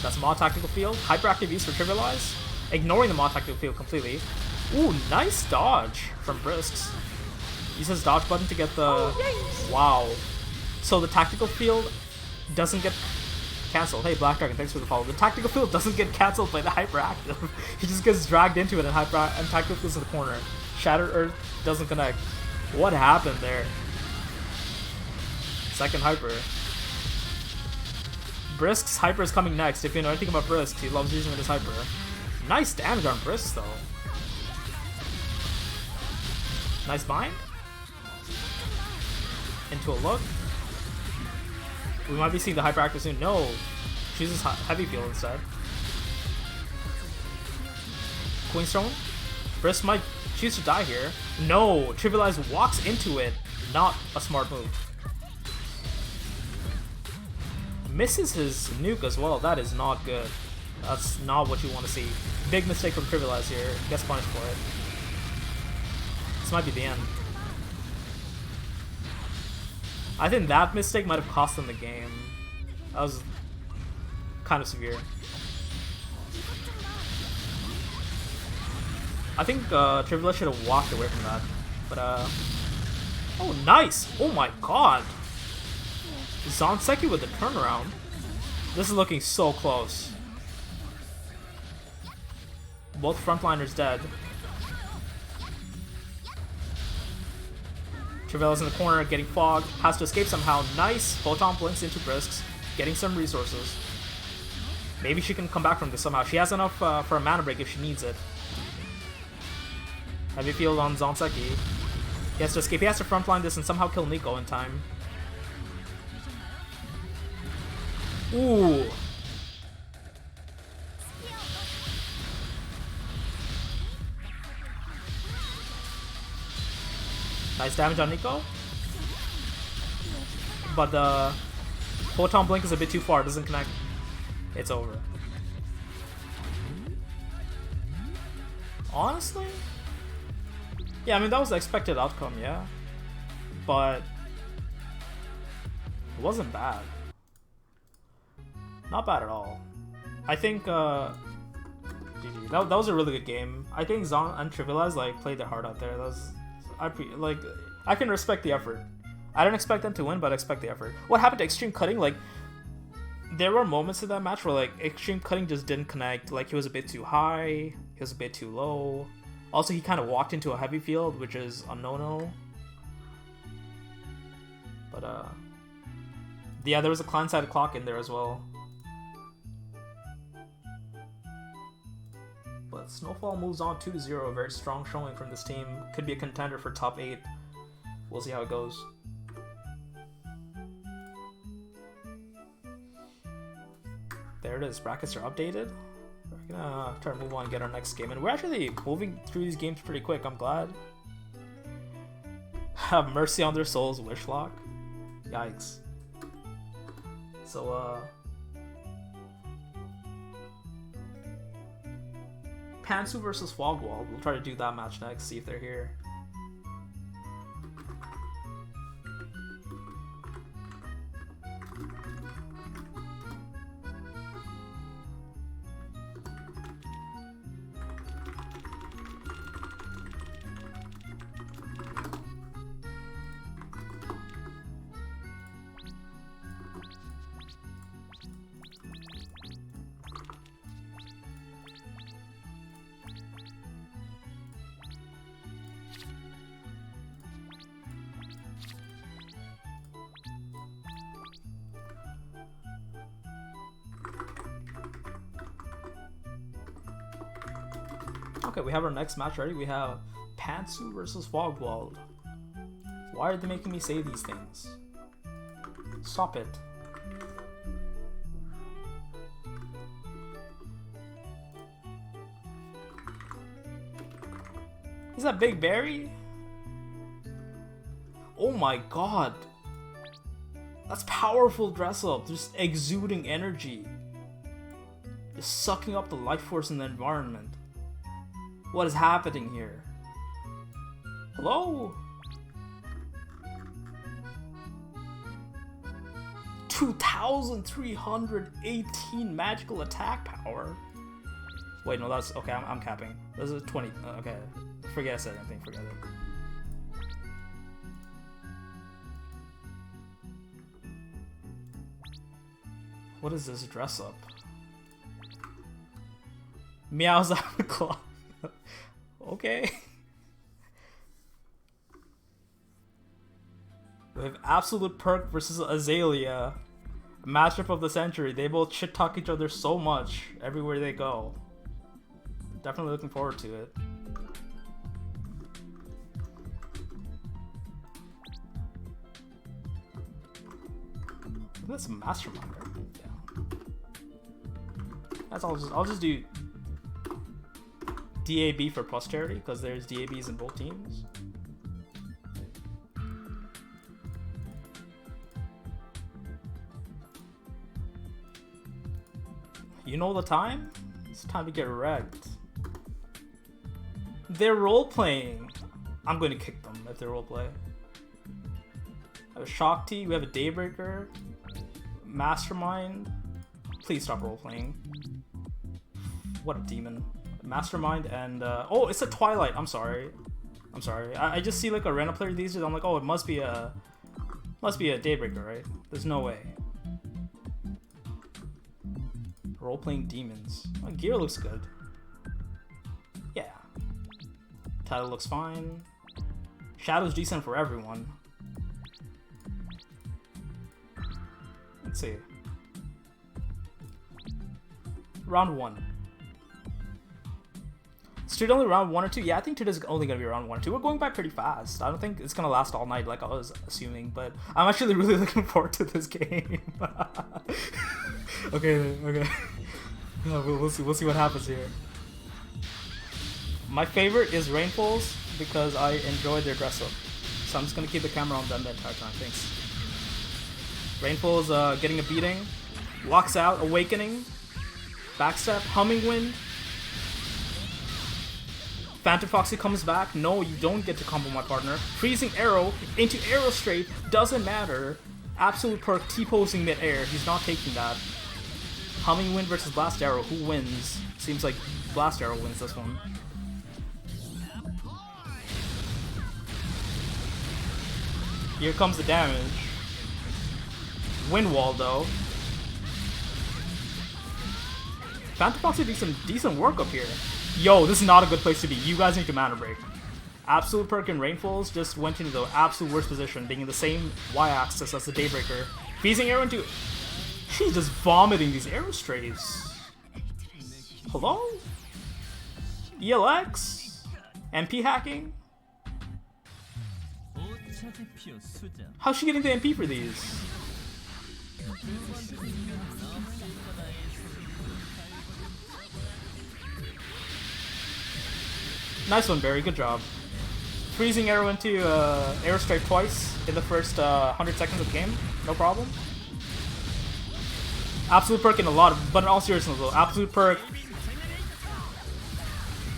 That's Mod Tactical Field. Hyperactive use for Trivialize. Ignoring the Mod Tactical Field completely. Ooh, nice dodge from Brisks. Uses dodge button to get the... Wow. So the Tactical Field doesn't get cancelled. Hey, Black Dragon, thanks for the follow. The Tactical Field doesn't get cancelled by the Hyperactive. He just gets dragged into it and Tactical Field's in the corner. Shattered Earth doesn't connect. What happened there? Second Hyper. Brisk's Hyper is coming next. If you know anything about Brisk, he loves using it as Hyper. Nice damage on Brisk, though. Nice bind. Into a look. We might be seeing the Hyperactive soon. No. Chooses Heavy Field instead. Queenstone. Brisk might choose to die here. No. Trivialize walks into it. Not a smart move. Misses his nuke as well. That is not good. That's not what you want to see. Big mistake from Trivialize here. Gets punished for it. This might be the end. I think that mistake might have cost them the game. That was kind of severe. I think Trivialize should have walked away from that. But oh, nice! Oh my god! Zanseki with the turnaround. This is looking so close. Both frontliners dead. Trivialize in the corner, getting fogged. Has to escape somehow. Nice. Photon blinks into Brisks. Getting some resources. Maybe she can come back from this somehow. She has enough for a mana break if she needs it. Heavy field on Zanseki. He has to escape. He has to frontline this and somehow kill Nico in time. Ooh. Nice damage on Nico. but the Photon Blink is a bit too far. It doesn't connect. It's over. Honestly? Yeah, I mean, that was the expected outcome, yeah. But it wasn't bad. Not bad at all. I think, GG. That was a really good game. I think Zon and Trivialize, like, played their heart out there. That was... I can respect the effort. I didn't expect them to win, but I expect the effort. What happened to Extreme Cutting? Like, there were moments in that match where, like, Extreme Cutting just didn't connect. Like, he was a bit too high, he was a bit too low. Also, he kind of walked into a heavy field, which is a no-no. But, yeah, there was a client-side clock in there as well. But Snowfall moves on 2-0. A very strong showing from this team. Could be a contender for top 8. We'll see how it goes. There it is. Brackets are updated. We're gonna try to move on and get our next game. And we're actually moving through these games pretty quick. I'm glad. Have mercy on their souls, Wishlock. Yikes. So, Pantsu versus Fogwall. We'll try to do that match next, see if they're here. Okay, we have our next match ready. We have Pantsu versus Fogwall. Why are they making me say these things? Stop it. Is that Big Barry? Oh my god. That's powerful dress up. Just exuding energy. Just sucking up the life force in the environment. What is happening here? Hello? 2,318 magical attack power. Wait, no, that's okay. I'm capping. This is 20. Okay, forget I said anything. Forget it. What is this dress up? Meows out of the clock. Okay. We have Absolute Perk versus Azalea. Matchup of the century. They both shit talk each other so much everywhere they go. Definitely looking forward to it. That's a mastermind, right? Yeah. That's all. I'll just do DAB for posterity because there's DABs in both teams. You know the time? It's time to get wrecked. They're role-playing. I'm going to kick them if they're role-play. I have a Shakti, we have a Daybreaker, Mastermind. Please stop role-playing. What a demon. Mastermind and oh, it's a Twilight. I'm sorry. I just see like a random player these days. I'm like, oh, it must be a Daybreaker, right? There's no way. Role-playing demons. Oh, gear looks good. Yeah. Title looks fine. Shadow's decent for everyone. Let's see. Round 1. Street only round 1 or 2? Yeah, I think today's only going to be round 1 or 2. We're going by pretty fast. I don't think it's going to last all night like I was assuming, but I'm actually really looking forward to this game. Okay. We'll see what happens here. My favorite is Rainfalls because I enjoy their dress up. So I'm just going to keep the camera on them the entire time. Thanks. Rainfall's getting a beating. Walks out, awakening. Backstep, humming wind. Phantom Foxy comes back. No, you don't get to combo my partner. Freezing arrow into arrow straight. Doesn't matter. Absolute perk T-posing mid-air. He's not taking that. Humming wind versus Blast Arrow. Who wins? Seems like Blast Arrow wins this one. Here comes the damage. Wind wall though. Phantom Foxy did some decent work up here. Yo, this is not a good place to be. You guys need to mana break. Absolute perk and Rainfalls just went into the absolute worst position, being in the same y-axis as the Daybreaker. Freezing arrow into... She's just vomiting these arrow strays. Hello? ELX? MP hacking? How's she getting the MP for these? Nice one, Barry. Good job. Freezing arrow into arrow strike twice in the first 100 seconds of the game. No problem. Absolute perk in a lot of, but in all seriousness though, absolute perk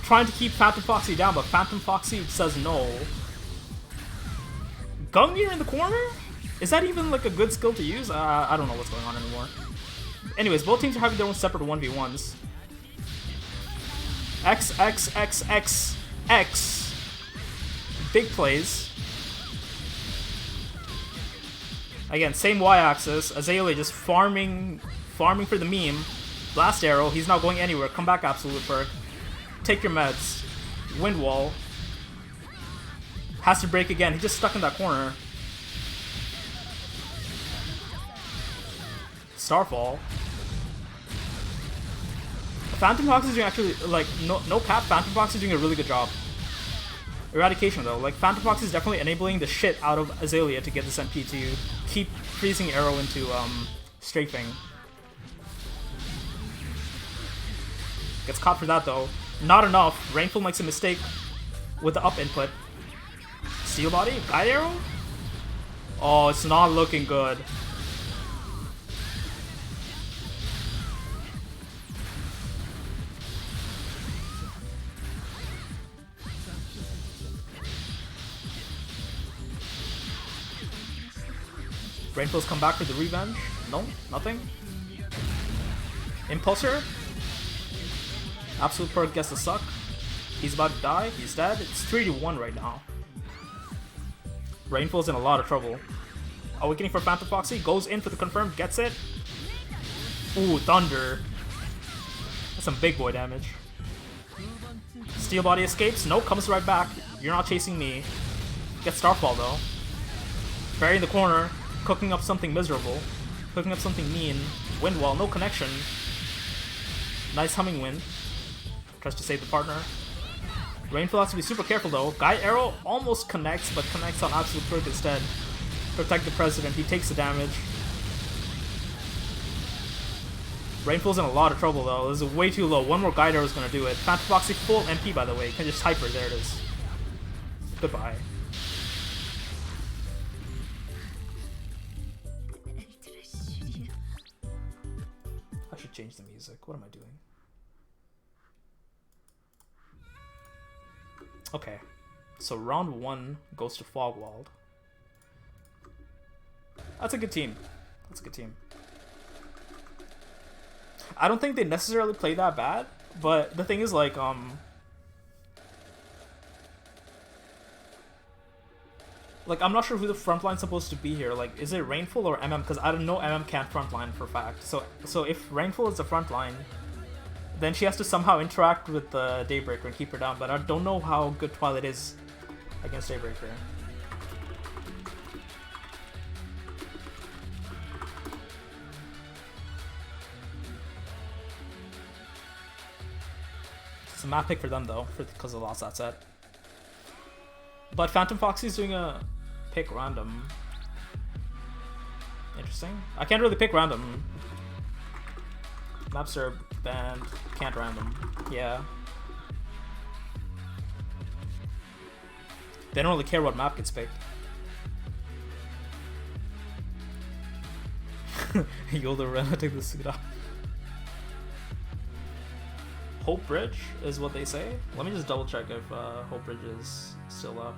trying to keep Phantom Foxy down, but Phantom Foxy says no. Gungnir in the corner? Is that even like a good skill to use? I don't know what's going on anymore. Anyways, both teams are having their own separate 1v1s. X, X, X, X, X. Big plays. Again, same y-axis. Azalea just farming for the meme. Blast arrow. He's not going anywhere. Come back, absolute perk. Take your meds. Wind wall. Has to break again. He's just stuck in that corner. Starfall. Phantom Fox is doing actually, like, no cap, Phantom Fox is doing a really good job. Eradication though, like, Phantom Fox is definitely enabling the shit out of Azalea to get this MP to keep freezing arrow into, strafing. Gets caught for that though. Not enough. Rainfall makes a mistake with the up input. Steel body? Guide arrow? Oh, it's not looking good. Rainfall's come back for the revenge. No, nothing. Impulsor. Absolute perk gets the suck. He's about to die. He's dead. It's 3-1 right now. Rainfall's in a lot of trouble. Awakening for Phantom Foxy. Goes in for the confirm. Gets it. Ooh, Thunder. That's some big boy damage. Steel body escapes. Nope, comes right back. You're not chasing me. Gets Starfall though. Barry in the corner. Cooking up something miserable. Cooking up something mean. Wind wall. No connection. Nice humming wind. Tries to save the partner. Rainfall has to be super careful though. Guide arrow almost connects, but connects on absolute perk instead. Protect the president. He takes the damage. Rainfall's in a lot of trouble though. This is way too low. One more guide arrow is gonna do it. Phantom Foxy full MP by the way. You can just hyper. There it is. Goodbye. I should change the music. What am I doing? Okay, so round 1 goes to Fogwald. That's a good team. That's a good team. I don't think they necessarily play that bad, but the thing is, like, I'm not sure who the frontline's supposed to be here. Like, is it Rainfall or MM? Because I don't know MM can't frontline for a fact. So if Rainfall is the frontline, then she has to somehow interact with the Daybreaker and keep her down, but I don't know how good Twilight is against Daybreaker. It's a map pick for them though, because they lost that set. But Phantom Foxy's doing a pick random. Interesting. I can't really pick random. Maps are banned. Can't random. Yeah. They don't really care what map gets picked. Yoda Rena take the suit off. Hope Bridge is what they say. Let me just double check if Hope Bridge is still up.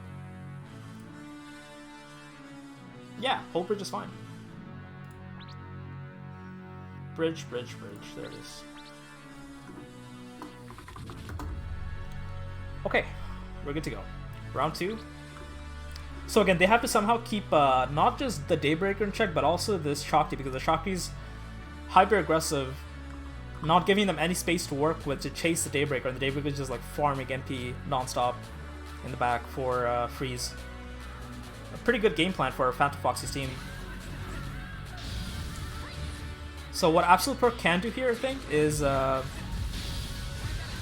Yeah, Hope Bridge is fine. Bridge. There it is. Okay, we're good to go. Round 2. So again, they have to somehow keep not just the Daybreaker in check, but also this Shakti, because the Shakti's hyper aggressive, not giving them any space to work with to chase the Daybreaker, and the Daybreaker is just like farming NP non-stop in the back for freeze. A pretty good game plan for Phantom Foxy's team. So what Absolute Perk can do here, I think, is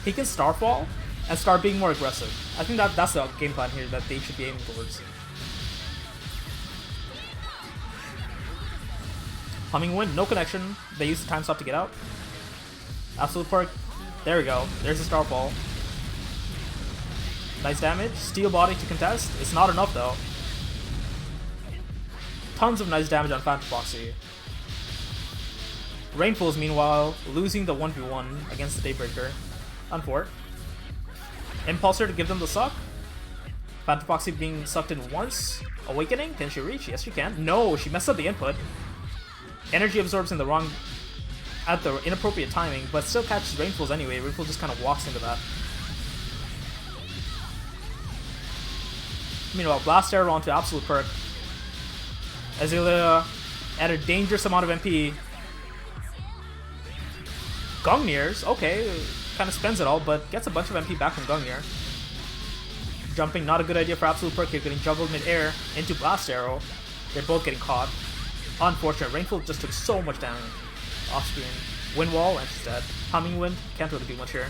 he can Starfall and start being more aggressive. I think that's the game plan here that they should be aiming towards. Humming Wind, no connection. They use the time stop to get out. Absolute Perk, there we go. There's the Starfall. Nice damage. Steel Body to contest. It's not enough though. Tons of nice damage on Phantom Foxy. Rainfalls, meanwhile, losing the 1v1 against the Daybreaker. Unfort. Impulsor to give them the suck. Phantom Foxy being sucked in once. Awakening, can she reach? Yes, she can. No, she messed up the input. Energy absorbs in the wrong, at the inappropriate timing, but still catches Rainfalls anyway. Rainfall just kind of walks into that. Meanwhile, Blast Arrow onto Absolute Perk. Azalea at a dangerous amount of MP. Gungnir's, okay, kind of spends it all, but gets a bunch of MP back from Gungnir. Jumping, not a good idea for Absolute Perk here, getting juggled mid-air into Blast Arrow. They're both getting caught. Unfortunate, Rainfall just took so much damage off screen. Wind Wall, and she's dead. Humming Wind, can't really do much here.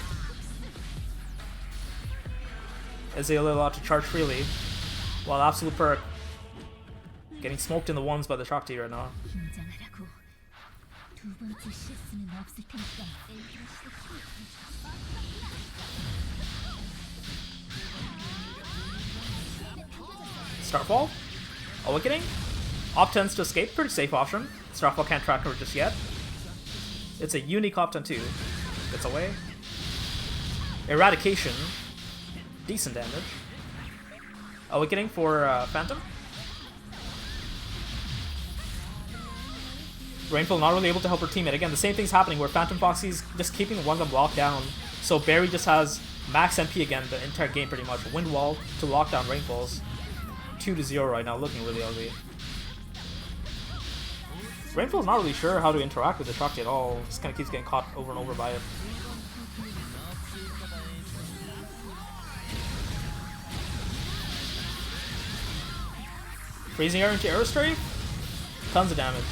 Azalea allowed to charge freely, while Absolute Perk getting smoked in the ones by the Shakti right now. Starfall? Awakening? Op tends to escape, pretty safe option. Starfall can't track her just yet. It's a unique Op 10 too. Gets away. Eradication. Decent damage. Awakening for Phantom. Rainfall not really able to help her teammate. Again, the same thing's happening where Phantom Foxy's just keeping one of them locked down. So Barry just has max MP again the entire game pretty much. Wind Wall to lock down Rainfalls. 2-0 right now, looking really ugly. Rainfall's not really sure how to interact with the Shakti at all. Just kind of keeps getting caught over and over by it. Freezing Air into Aerostrafe? Tons of damage.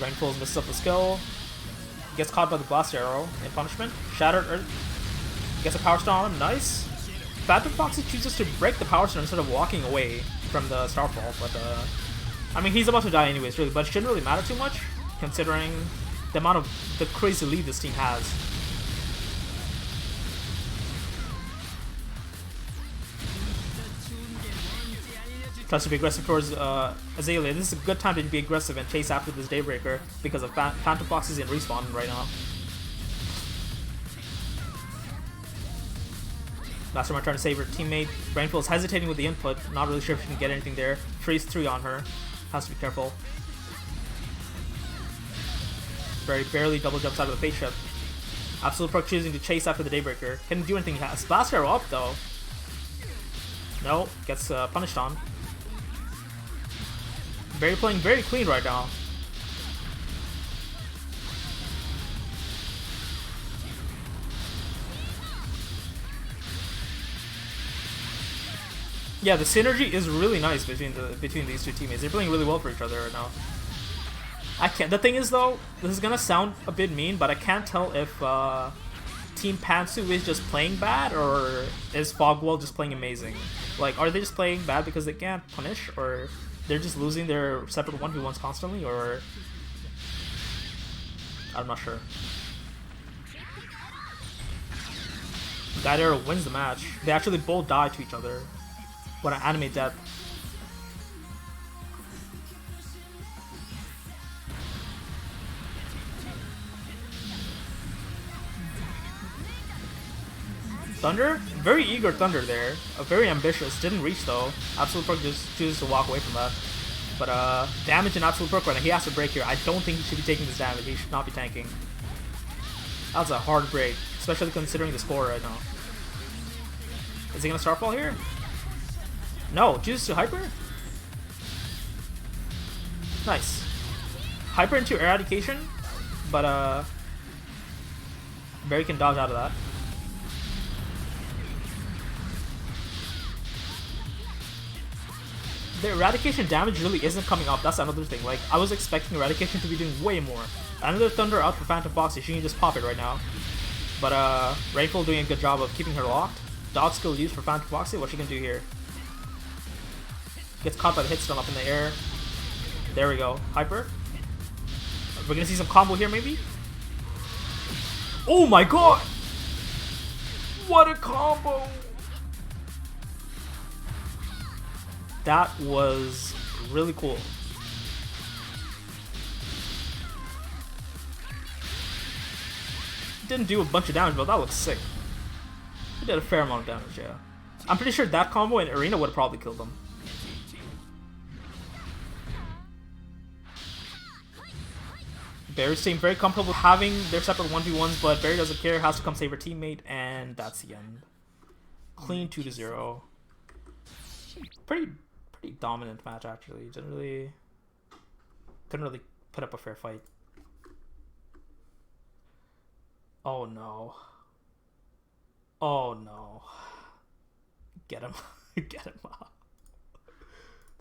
Rainfalls misses up the skill. Gets caught by the Blast Arrow in punishment. Shattered Earth. Gets a Power Stone on him. Nice. Phantom Foxy chooses to break the Power Stone instead of walking away from the Starfall, but I mean, he's about to die anyways, really, but it shouldn't really matter too much, considering the amount of the crazy lead this team has. Tries to be aggressive towards Azalea. This is a good time to be aggressive and chase after this Daybreaker because of Phantom Foxy's in respawn right now. Mastermind trying to save her teammate. Rainfall's hesitating with the input, not really sure if she can get anything there. Freeze 3 on her. Has to be careful. Barely double jumps out of the face shift. Absolute Perk choosing to chase after the Daybreaker. Couldn't do anything. Blast Arrow up though. No, gets punished on. Barry playing very clean right now. Yeah, the synergy is really nice between these two teammates. They're playing really well for each other right now. I can't. The thing is though, this is gonna sound a bit mean, but I can't tell if Team Pantsu is just playing bad or is Fogwall just playing amazing. Like, are they just playing bad because they can't punish, or they're just losing their separate 1v1s constantly, or I'm not sure. Guide Arrow wins the match. They actually both die to each other. What an anime death. Thunder? Very eager Thunder there. Very ambitious. Didn't reach though. Absolute Perk just chooses to walk away from that. But damage in Absolute Perk right now. He has to break here. I don't think he should be taking this damage. He should not be tanking. That's a hard break. Especially considering the score right now. Is he gonna Starfall here? No. Chooses to Hyper? Nice. Hyper into Eradication. But Barry can dodge out of that. The Eradication damage really isn't coming up. That's another thing. Like, I was expecting Eradication to be doing way more. Another Thunder out for Phantom Foxy. She can just pop it right now. But Rainfall doing a good job of keeping her locked. Dodge skill used for Phantom Foxy. What she can do here? Gets caught by the hit stun up in the air. There we go. Hyper. We're gonna see some combo here, maybe? Oh my god! What a combo! That was really cool. Didn't do a bunch of damage, but that looks sick. He did a fair amount of damage, yeah. I'm pretty sure that combo in Arena would have probably killed him. Barry's team very comfortable having their separate 1v1s, but Barry doesn't care, has to come save her teammate, and that's the end. Clean 2-0. Pretty dominant match actually. Couldn't really put up a fair fight. Oh no. Oh no. Get him. Get him out.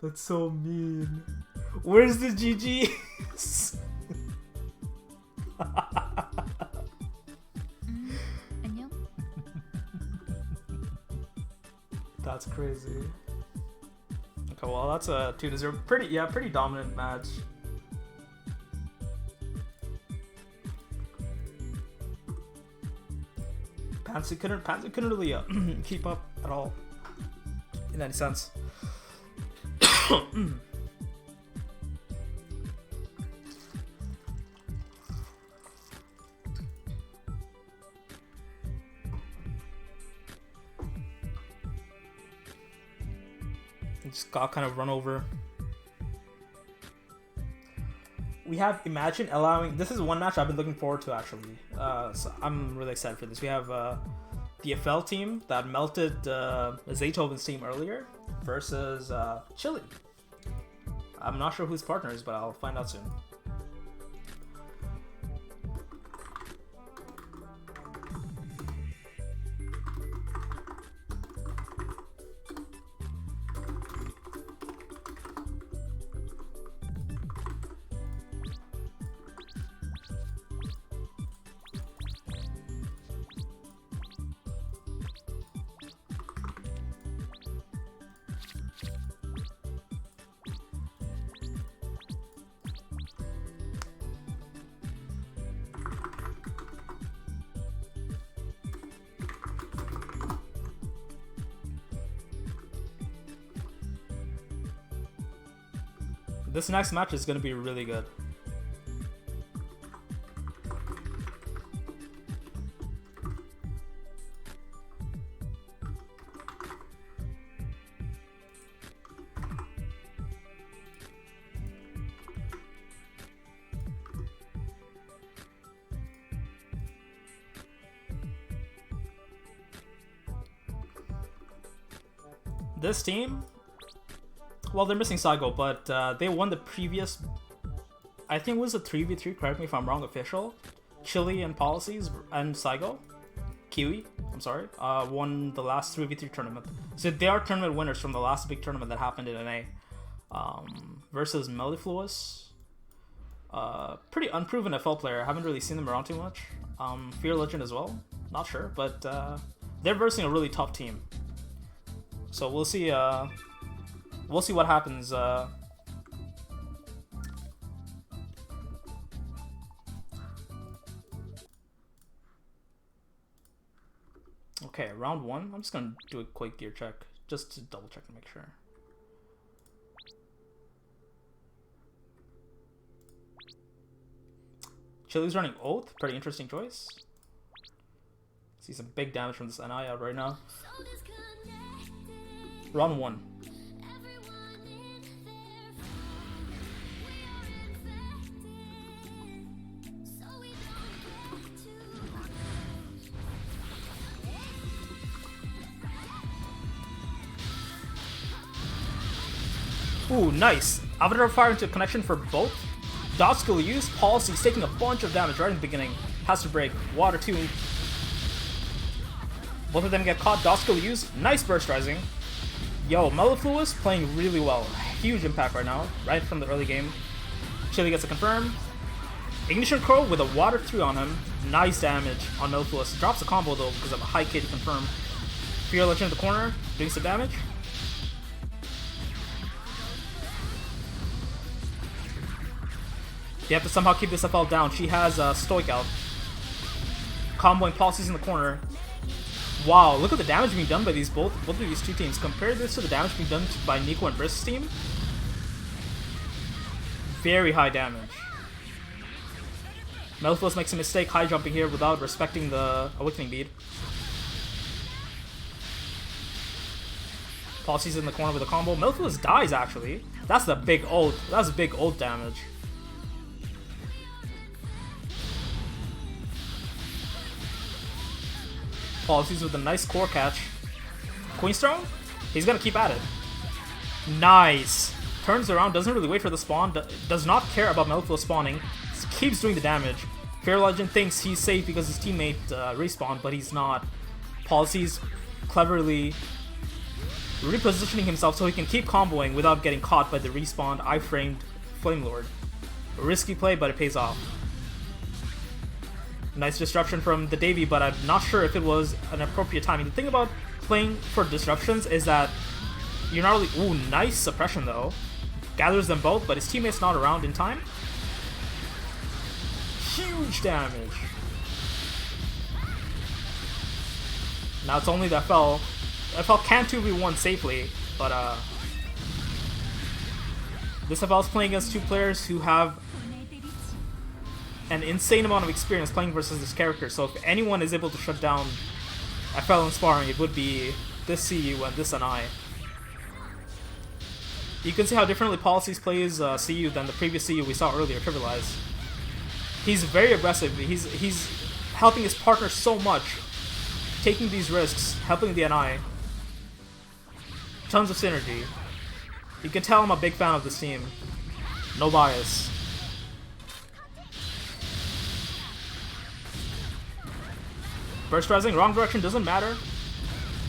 That's so mean. Where's the GGs? That's crazy. Okay, well that's a 2-0. Pretty dominant match. Pansy couldn't really keep up at all in any sense. Just got kind of run over. We have Imagine allowing... This is one match I've been looking forward to, actually. So I'm really excited for this. We have the FL team that melted Zaytoven's team earlier versus Chile. I'm not sure whose partner is, but I'll find out soon. This next match is going to be really good. This team, well, they're missing Saigo, but they won the previous, I think it was a 3v3, correct me if I'm wrong, official. Chile and Policies and Saigo, Kiwi, I'm sorry, won the last 3v3 tournament. So they are tournament winners from the last big tournament that happened in NA. Versus Mellifluous. Pretty unproven FL player, haven't really seen them around too much. Fear Legend as well, not sure, but they're versing a really tough team. So we'll see what happens. Okay, round one. I'm just gonna do a quick gear check, just to double check and make sure. Chile's running Oath, pretty interesting choice. See some big damage from this NI out right now. Round 1. Ooh, nice. Avatar fire into connection for both. Dodge skill used. Policy's taking a bunch of damage right in the beginning. Has to break. Water 2. Both of them get caught. Dodge skill used. Nice burst rising. Yo, Mellifluous playing really well. Huge impact right now, right from the early game. Chili gets a confirm. Ignition Crow with a Water 3 on him. Nice damage on Mellifluous. Drops a combo though because of a high K to confirm. Fear Legend in the corner, doing some damage. They have to somehow keep this FL down. She has Stoic out. Comboing Policies in the corner. Wow, look at the damage being done by both of these two teams. Compare this to the damage being done by Nico and Brisk's team. Very high damage. Mellifluous makes a mistake high jumping here without respecting the Awakening Bead. Policies in the corner with a combo. Mellifluous dies actually. That's the big ult. That's big ult damage. Policies with a nice core catch. Queenstone? He's gonna keep at it. Nice. Turns around, doesn't really wait for the spawn, does not care about Mellifluous spawning, keeps doing the damage. Fear Legend thinks he's safe because his teammate respawned, but he's not. Policies cleverly repositioning himself so he can keep comboing without getting caught by the respawned iframed Flame Lord. A risky play, but it pays off. Nice disruption from the Davy, but I'm not sure if it was an appropriate timing. The thing about playing for disruptions is that you're not really... Ooh, nice suppression though. Gathers them both, but his teammate's not around in time. Huge damage. Now it's only the FL. FL can 2v1 safely, but this FL is playing against two players who have an insane amount of experience playing versus this character, so if anyone is able to shut down FL in sparring, it would be this CU and this NI. You can see how differently Policies plays CU than the previous CU we saw earlier, Trivialize. He's very aggressive, he's helping his partner so much, taking these risks, helping the NI. Tons of synergy. You can tell I'm a big fan of this team. No bias. Burst rising, wrong direction, doesn't matter.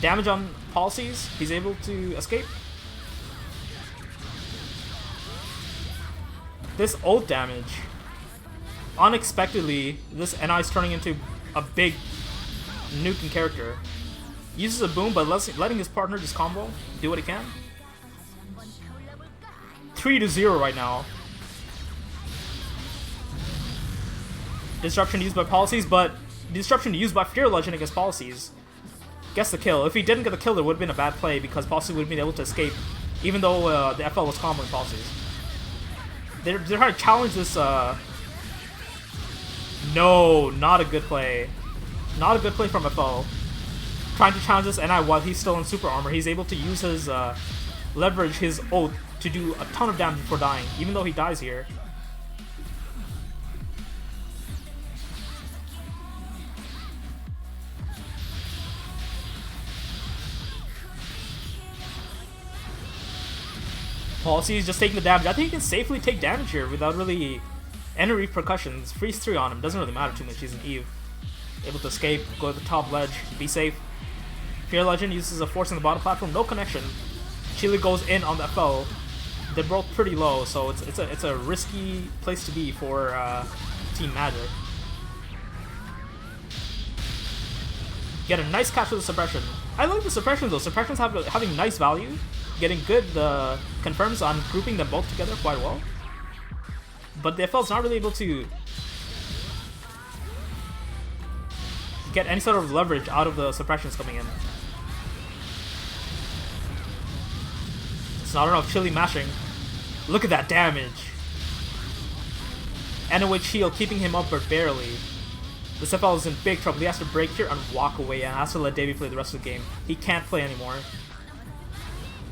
Damage on Policies, he's able to escape. This ult damage. Unexpectedly, this NI is turning into a big nuking character. Uses a boom, but letting his partner just combo, do what he can. 3-0 right now. Disruption used by Policies, but disruption used by Fear Legend against Policies. Gets the kill. If he didn't get the kill, it would have been a bad play because Policies would have been able to escape, even though the FL was comboing Policies. They're trying to challenge this. No, not a good play. Not a good play from FL. Trying to challenge this NI while he's still in super armor. He's able to use his leverage, his ult, to do a ton of damage before dying, even though he dies here. Policy is just taking the damage. I think he can safely take damage here without really any repercussions. Freeze 3 on him, doesn't really matter too much. He's an Eve. Able to escape, go to the top ledge, be safe. Fear Legend uses a force on the bottom platform, no connection. Chili goes in on the FL. They're both pretty low, so it's a risky place to be for Team Magic. Get a nice catch with the suppression. I like the suppression though. Suppressions having nice value. Getting good confirms on grouping them both together quite well. But the FL's not really able to get any sort of leverage out of the suppressions coming in. It's not enough. Chili mashing. Look at that damage. NOH heal keeping him up but barely. The Sepal is in big trouble. He has to break here and walk away and has to let Davey play the rest of the game. He can't play anymore.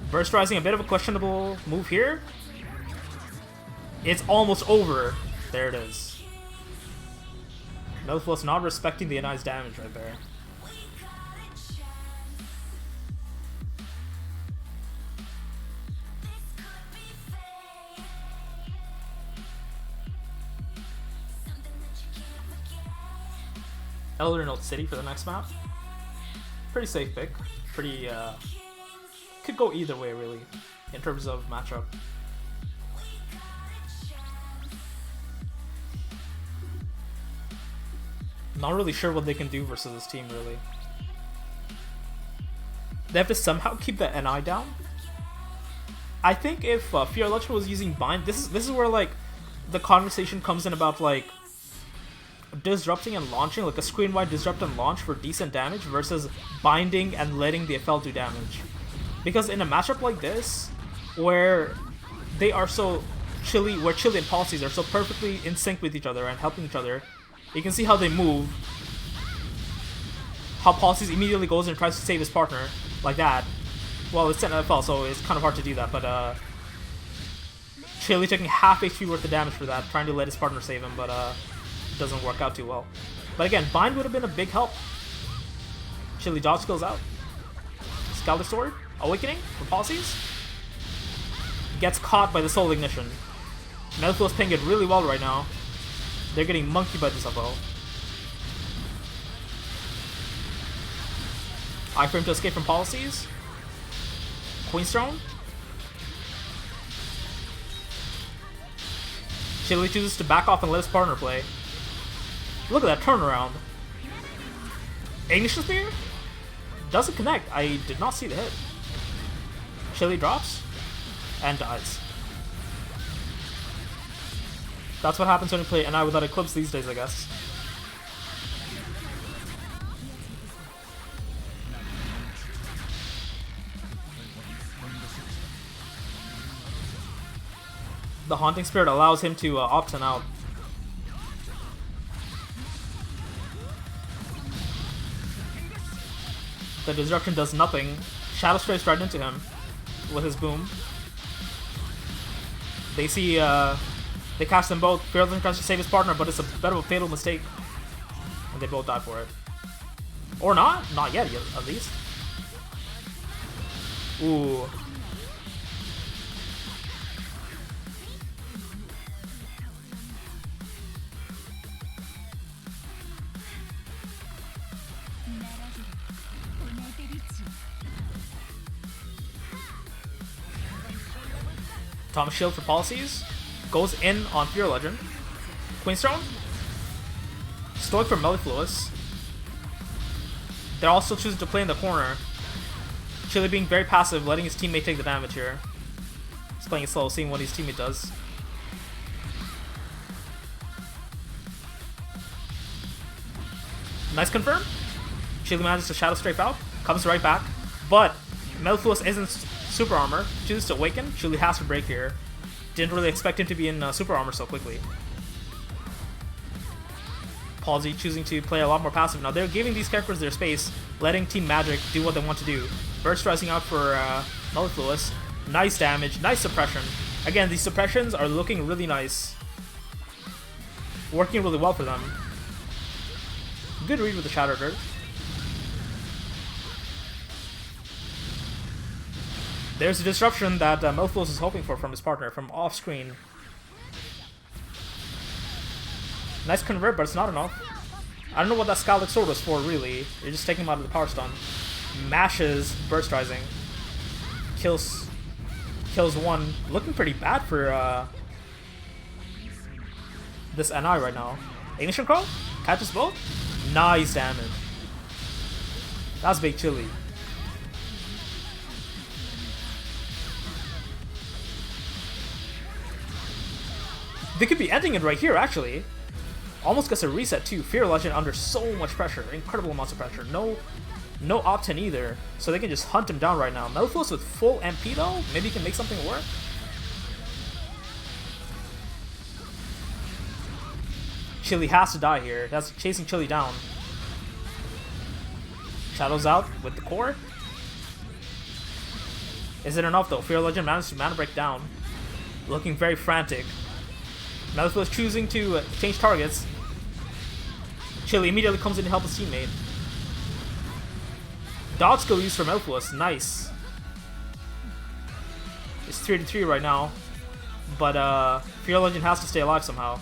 Burst Rising, a bit of a questionable move here. It's almost over. There it is. Mellifluous not respecting the Anai's damage right there. Elder Note City for the next map. Pretty safe pick. Pretty, could go either way, really, in terms of matchup. Not really sure what they can do versus this team, really. They have to somehow keep the NI down. I think if Fear Legend was using Bind, this is where, like, the conversation comes in about, like, disrupting and launching, like a screen-wide disrupt and launch for decent damage versus binding and letting the FL do damage. Because in a matchup like this, where they are so Chili, where Chili and Policies are so perfectly in sync with each other and helping each other, you can see how they move. How Policies immediately goes and tries to save his partner, like that. Well, it's an FL, so it's kind of hard to do that, but Chili taking half HP worth of damage for that, trying to let his partner save him, but doesn't work out too well. But again, Bind would have been a big help. Chili dodge skills out. Scalded Sword, Awakening for Policies. Gets caught by the Soul Ignition. Mellifluous playing it really well right now. They're getting monkeyed by this FL. Iframe to escape from Policies. Queenstone. Chili chooses to back off and let his partner play. Look at that turnaround. Ignition Spear? Doesn't connect. I did not see the hit. Chili drops and dies. That's what happens when you play NI without Eclipse these days, I guess. The Haunting Spirit allows him to opt in out. The Disruption does nothing. Shadow Strikes right into him with his boom. They see, they cast them both. Fear Legend tries to save his partner, but it's a bit of a fatal mistake. And they both die for it. Or not? Not yet, at least. Ooh. Thomas Shield for Policies. Goes in on Fear Legend. Queenstone. Stoic for Mellifluous. They're also choosing to play in the corner. Chili being very passive, letting his teammate take the damage here. He's playing it slow, seeing what his teammate does. Nice confirm. Chili manages to Shadow Strafe out. Comes right back. But Mellifluous isn't super armor. Chooses to awaken. Chili has to break here. Didn't really expect him to be in super armor so quickly. Palsy choosing to play a lot more passive. Now they're giving these characters their space, letting Team Magic do what they want to do. Burst Rising out for Mellifluous. Nice damage, nice suppression. Again, these suppressions are looking really nice. Working really well for them. Good read with the Shadow Dirt. There's a disruption that Mellifluous is hoping for from his partner, from off-screen. Nice convert, but it's not enough. I don't know what that Scalded Sword was for, really. You're just taking him out of the power stun. Mashes Burst Rising. Kills one. Looking pretty bad for this NI right now. Ignition Crow? Catches both? Nice damage. That's big Chili. They could be ending it right here, actually. Almost gets a reset, too. Fear Legend under so much pressure. Incredible amounts of pressure. No opt-in either. So they can just hunt him down right now. Mellifluous with full MP, though? Maybe he can make something work? Chili has to die here. That's chasing Chili down. Shadows out with the core. Is it enough though? Fear Legend managed to mana break down. Looking very frantic. Mellifluous choosing to change targets. Chili immediately comes in to help his teammate. Dodge skill used for Mellifluous. Nice. It's 3-3 right now. But Fear Legend has to stay alive somehow.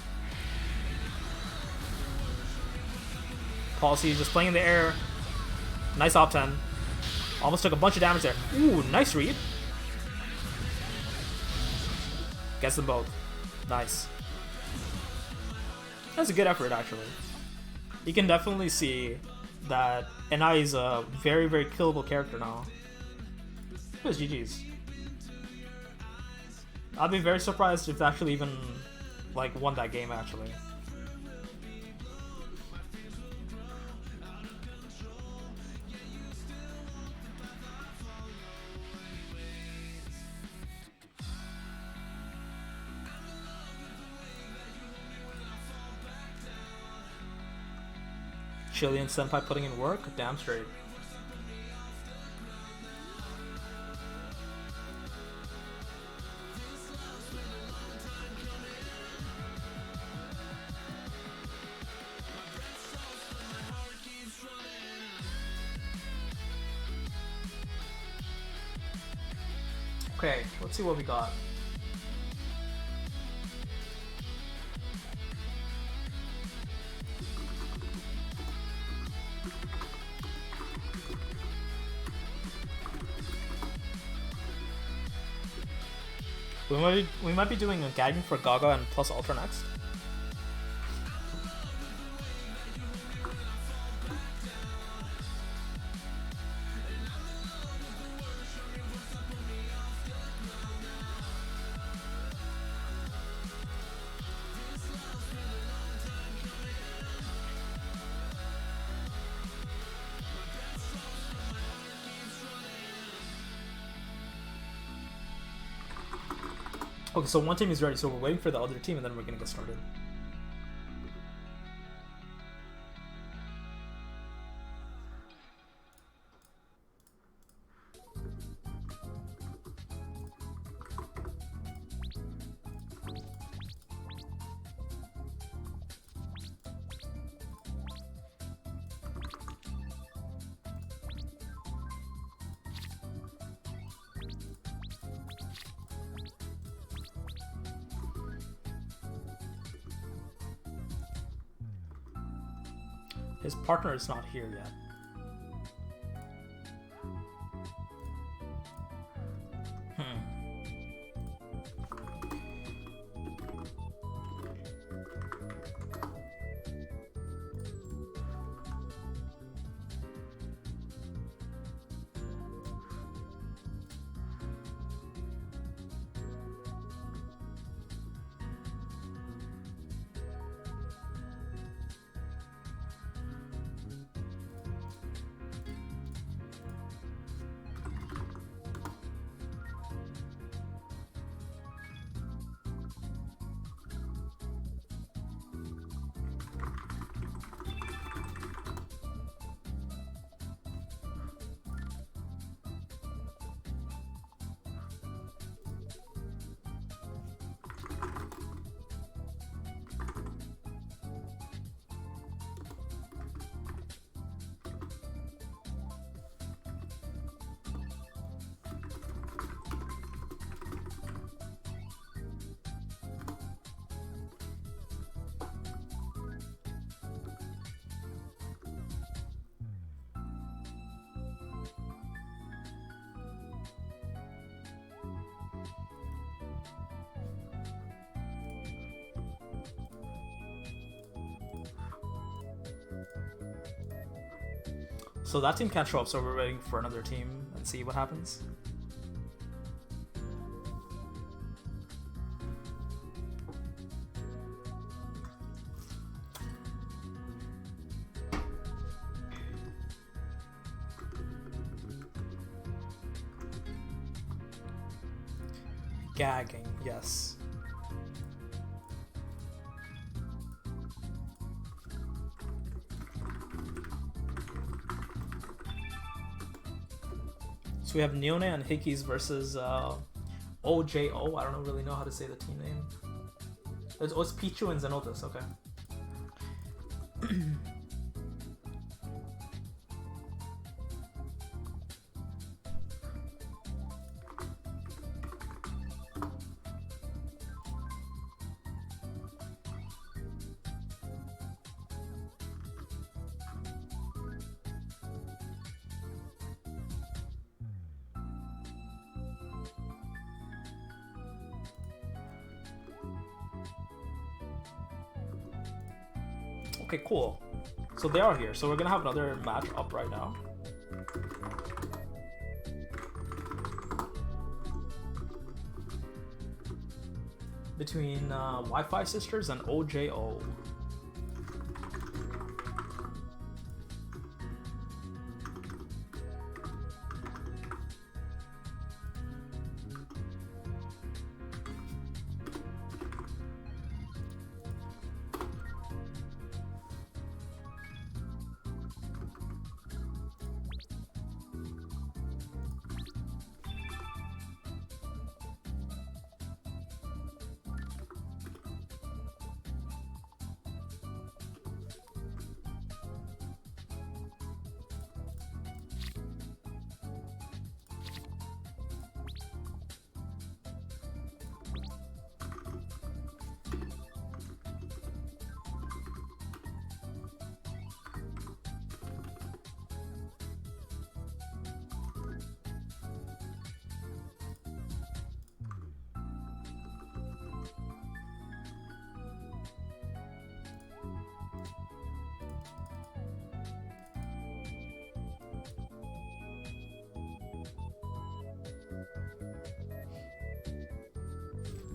Policy is just playing in the air. Nice op 10. Almost took a bunch of damage there. Ooh, nice read. Gets them both. Nice. That's a good effort, actually. You can definitely see that NI is a very, very killable character now. It was GG's. I'd be very surprised if they actually even, like, won that game, actually. Chili and Senpai putting in work? Damn straight. Okay, let's see what we got. We might be doing a gagging for Gaga and plus Ultra next. Okay, so one team is ready, so we're waiting for the other team and then we're gonna get started. His partner is not here yet. So that team can't show up, so we're waiting for another team and see what happens. Gagging, yes. So we have Neone and Hickeys versus OJO. I don't really know how to say the team name. It's Pichu and Xenotus, okay. Okay, cool. So they are here. So we're gonna have another match up right now. Between Wi-Fi Sisters and OJO.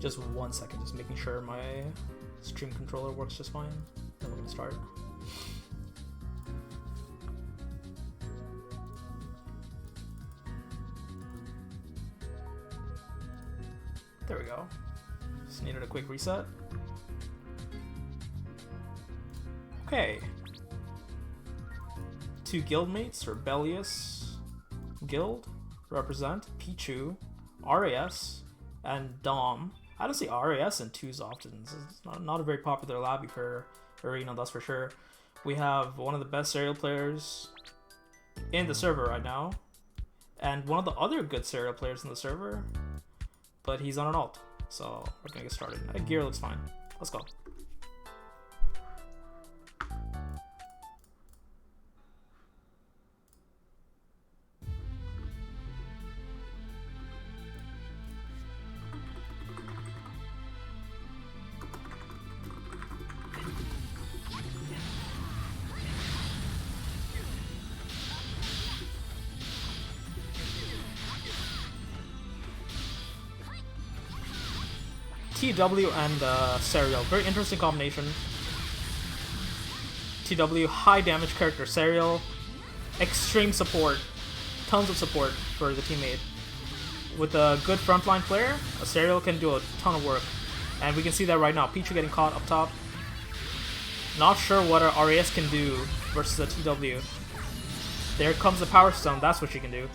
Just 1 second, just making sure my stream controller works just fine. Then we're gonna start. There we go. Just needed a quick reset. Okay. 2 guildmates, Rebellious Guild, represent Pichu, RAS, and Dom. I don't see RAS in 2s often. It's not a very popular lobby for Arena, that's for sure. We have one of the best serial players in the server right now, and one of the other good serial players in the server, but he's on an ult. So we're gonna get started. Gear looks fine. Let's go. TW and Serial, very interesting combination. TW, high damage character. Serial, extreme support, tons of support for the teammate. With a good frontline player, a Serial can do a ton of work, and we can see that right now. Pichu getting caught up top. Not sure what our RAS can do versus a TW. There comes the Power Stone, that's what she can do.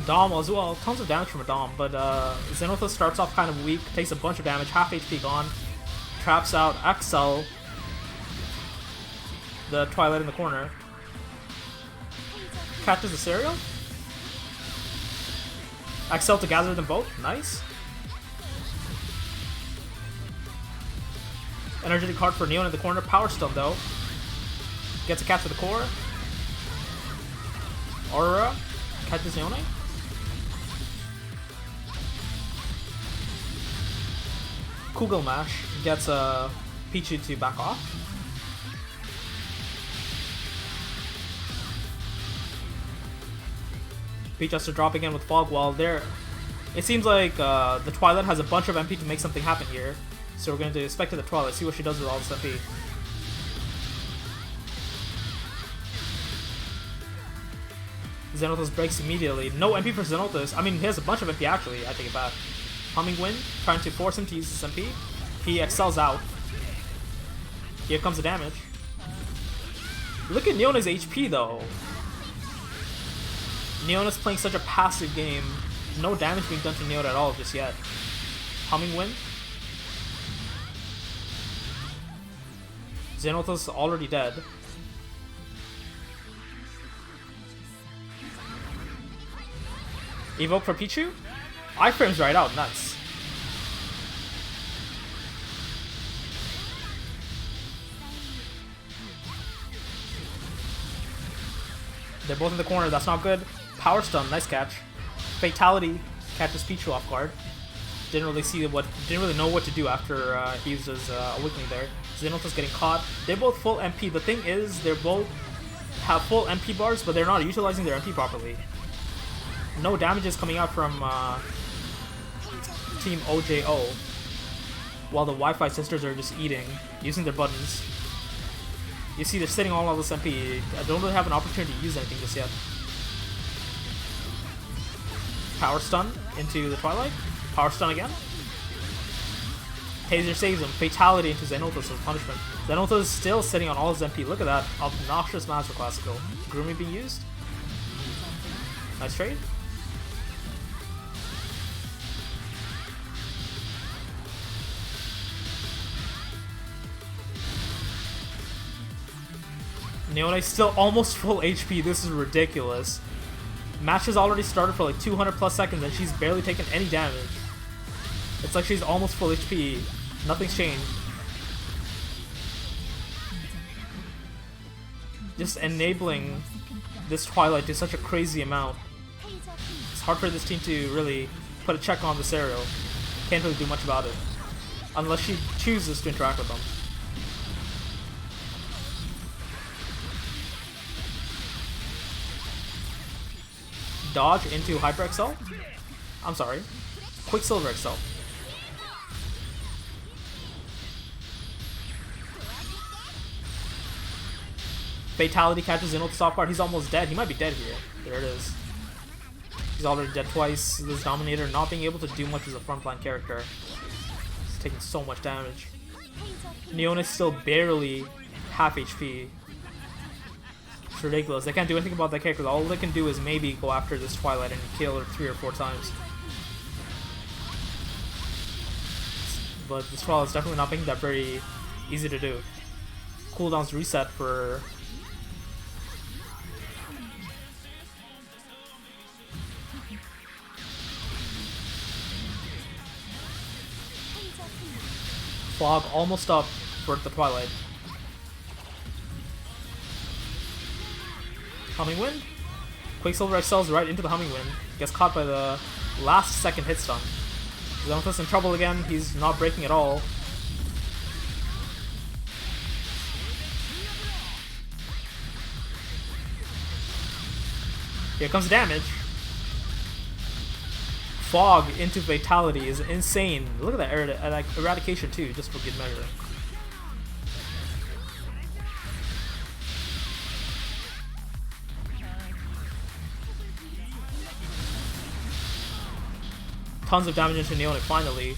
Dom as well, tons of damage from a Dom, but Xenothos starts off kind of weak, takes a bunch of damage, half HP gone, traps out Axel, the Twilight in the corner, catches the Serial, Axel to gather them both, nice. Energetic card for Neon in the corner, Power Stone though, gets a catch for the core, Aurora catches Neone. Kugel Mash gets Pichu to back off. Peach has to drop again with Fog Wall there. It seems like the Twilight has a bunch of MP to make something happen here. So we're going to Spectre the Twilight, see what she does with all this MP. Xenothos breaks immediately. No MP for Xenothos. I mean, he has a bunch of MP actually, I take it back. Humming Wind, trying to force him to use his MP. He excels out. Here comes the damage. Look at Neona's HP though. Neona's playing such a passive game. No damage being done to Neona at all just yet. Humming Wind. Xenotha's already dead. Evoke for Pichu? Iframe's right out, nuts. They're both in the corner, that's not good. Power Stun, nice catch. Fatality catches Pichu off guard. Didn't really know what to do after he used his awakening there. Xenotha's getting caught. They're both full MP. The thing is, they're both have full MP bars, but they're not utilizing their MP properly. No damage is coming out from Team OJO, while the Wi-Fi sisters are just eating, using their buttons. You see, they're sitting all this MP. I don't really have an opportunity to use anything just yet. Power Stun into the Twilight. Power Stun again. Taser saves him. Fatality into Xenotha as punishment. Xenotha is still sitting on all his MP. Look at that. Obnoxious Master Classical. Grooming being used. Nice trade. Neona is still almost full HP. This is ridiculous. Match has already started for like 200 plus seconds and she's barely taken any damage. It's like she's almost full HP. Nothing's changed. Just enabling this Twilight to such a crazy amount. It's hard for this team to really put a check on this Ariel. Can't really do much about it. Unless she chooses to interact with them. Dodge into Hyper Excel? I'm sorry. Quicksilver Excel. Fatality catches in with the soft guard. He's almost dead. He might be dead here. There it is. He's already dead twice. This Dominator not being able to do much as a frontline character. He's taking so much damage. Neona is still barely half HP. It's ridiculous. They can't do anything about that character. All they can do is maybe go after this Twilight and kill her 3 or 4 times. But this Twilight's definitely not making that very easy to do. Cooldown's reset for... Fog almost up for the Twilight. Humming Wind. Quicksilver excels right into the Humming Wind. Gets caught by the last second hit stun. Xenotha's in trouble again. He's not breaking at all. Here comes damage. Fog into Fatality is insane. Look at that eradication too, just for good measure. Tons of damage into Neona finally.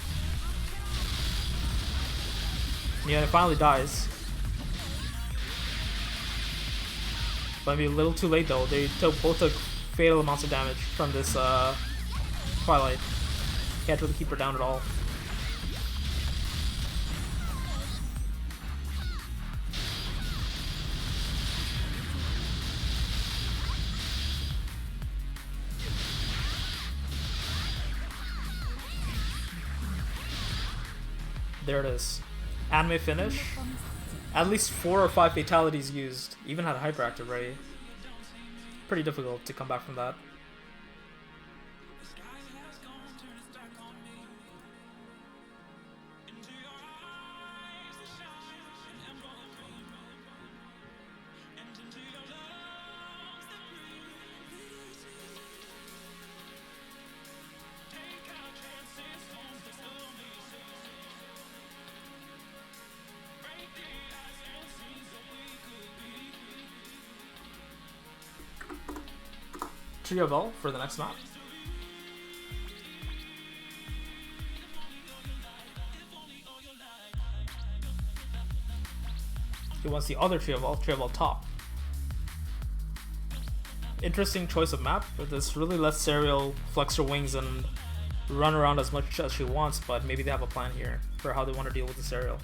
Neona finally dies. Might be a little too late though. They both took fatal amounts of damage from this Twilight. Can't really keep her down at all. There it is. Anime finish. At least 4 or 5 fatalities used. Even had a hyperactive ready. Pretty difficult to come back from that. Trio Bell for the next map. He wants the other Trio Bell top. interesting choice of map. This really lets Serial flex her wings and run around as much as she wants, but maybe they have a plan here for how they want to deal with the Serial.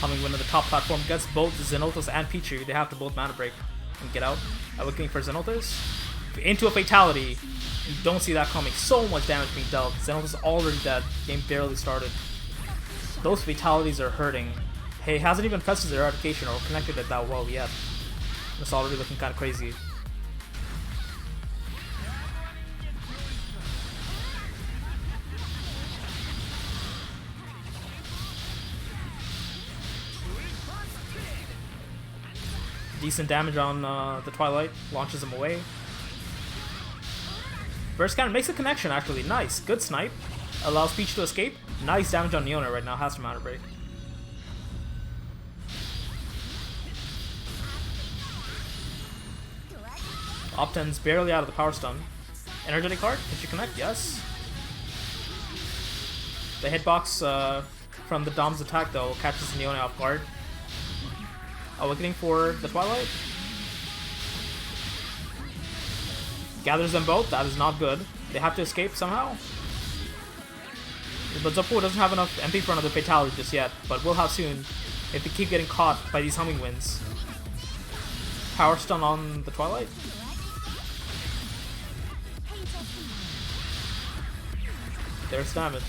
Hummingwind on the top platform gets both Xenolthas and Pichu. They have to both mana break and get out. Looking for Xenolthas. Into a fatality. You don't see that coming. So much damage being dealt. Xenolthas already dead. Game barely started. Those fatalities are hurting. Hey, hasn't even pressed his eradication or connected it that well yet. It's already looking kind of crazy. Decent damage on the Twilight, launches him away. Burst Cannon makes a connection actually, nice, good snipe. Allows Peach to escape. Nice damage on Neona right now, has to mana break. Opten's barely out of the power stun. Energetic Heart, can she connect? Yes. The hitbox from the Dom's attack though catches Neona off guard. Awakening for the Twilight. Gathers them both, that is not good. They have to escape somehow. But Zoppo doesn't have enough MP for another fatality just yet, but will have soon if they keep getting caught by these Hummingwinds. Power stun on the Twilight. There's damage.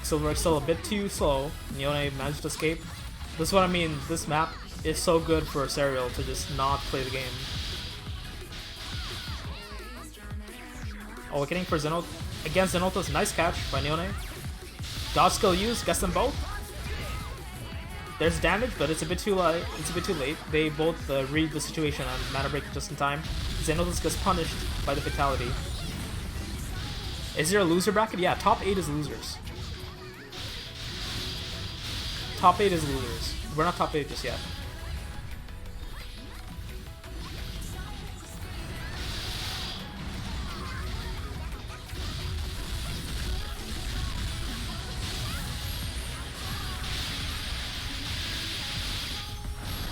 Silver is still a bit too slow. Neona managed to escape. This is what I mean, this map is so good for Serial to just not play the game. Awakening for Xenolth. Against Xenolthas, nice catch by Neona. Dodge skill used, gets them both. There's damage, but it's a bit too late. They both read the situation and mana break just in time. Xenolthas gets punished by the fatality. Is there a loser bracket? Yeah, top 8 is losers. Top 8 is losers. We're not top 8 just yet.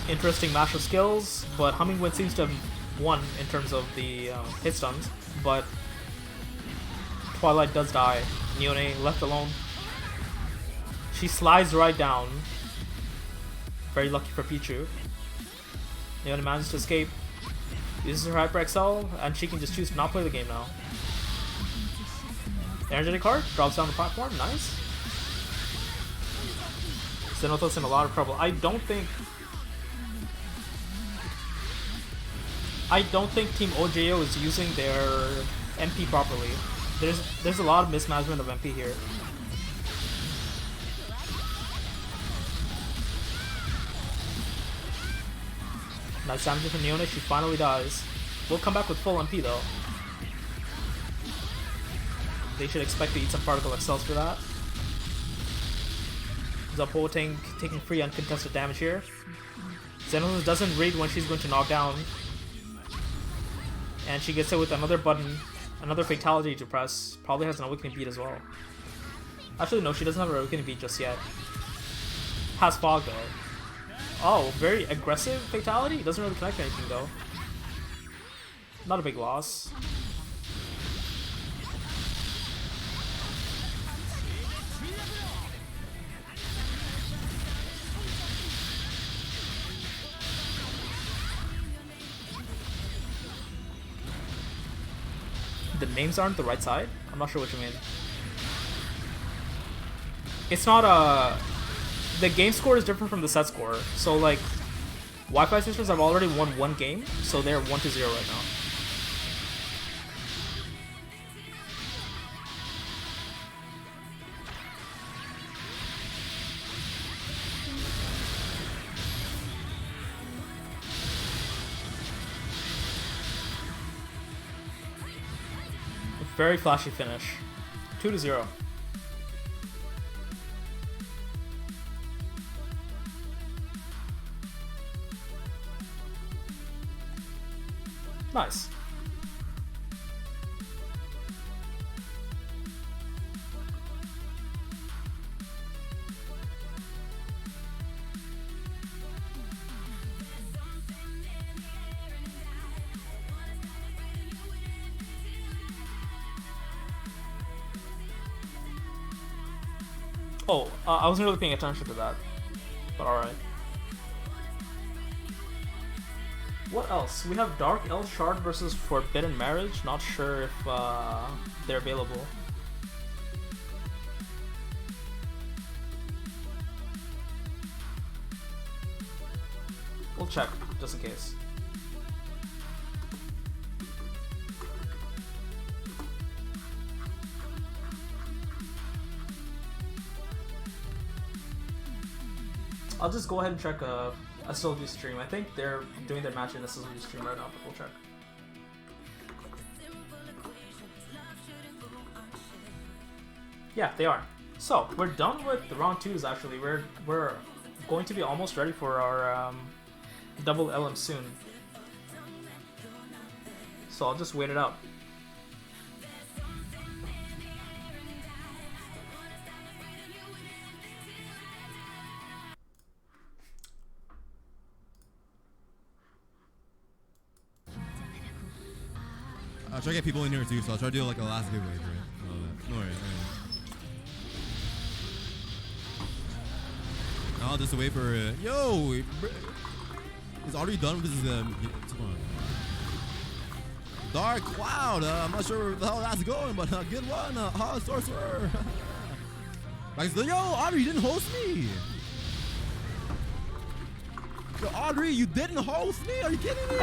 Interesting mash of skills, but Hummingwind seems to have won in terms of the hit stuns, but Twilight does die. Neona left alone. She slides right down. Very lucky for Pichu. Neona manages to escape. Uses her Hyper XL, and she can just choose to not play the game now. Energetic Heart drops down the platform. Nice. Xenolthas in a lot of trouble. I don't think Team OJO is using their MP properly. There's a lot of mismanagement of MP here. Nice damage from Neona, she finally dies. We'll come back with full MP though. They should expect to eat some Particle XLs for that. Zoppo taking free uncontested damage here. Xenolthas doesn't read when she's going to knock down. And she gets hit with another button, another fatality to press. Probably has an Awakening Beat as well. Actually no, she doesn't have an Awakening Beat just yet. Has Fog though. Oh, very aggressive fatality? Doesn't really connect anything though. Not a big loss. The names aren't the right side? I'm not sure what you mean. It's not a... the game score is different from the set score. So like, Wi-Fi sisters have already won one game, so they're 1-0 right now. Very flashy finish. 2-0. Nice. Oh, I wasn't really paying attention to that, but alright. What else? We have Dark El Shard versus Forbidden Marriage. Not sure if they're available. We'll check, just in case. I'll just go ahead and check a SLG stream. I think they're doing their match in a SLG stream right now, but we'll check. Yeah, they are. So we're done with the round 2s. Actually, we're going to be almost ready for our double LM soon. So I'll just wait it out. I'll try to get people in here too, so I'll try to do like a last giveaway for it. No worries. I'll just wait for it. Yo! It's already done because come on. Dark Cloud! I'm not sure where the hell that's going, but good one! Sorcerer! Like, yo, Audrey, you didn't host me! Yo, Audrey, you didn't host me? Are you kidding me?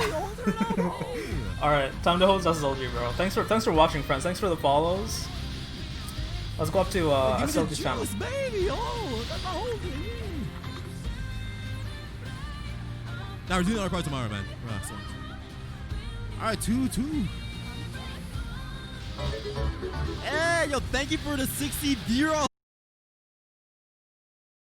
Alright, time to host SLG, bro. Thanks for watching, friends. Thanks for the follows. Let's go up to SLG channel. Baby. Oh, that's not hosting. Now we're doing our part tomorrow, man. Relax. Alright, 2-2. Hey, yo, thank you for the 60 €.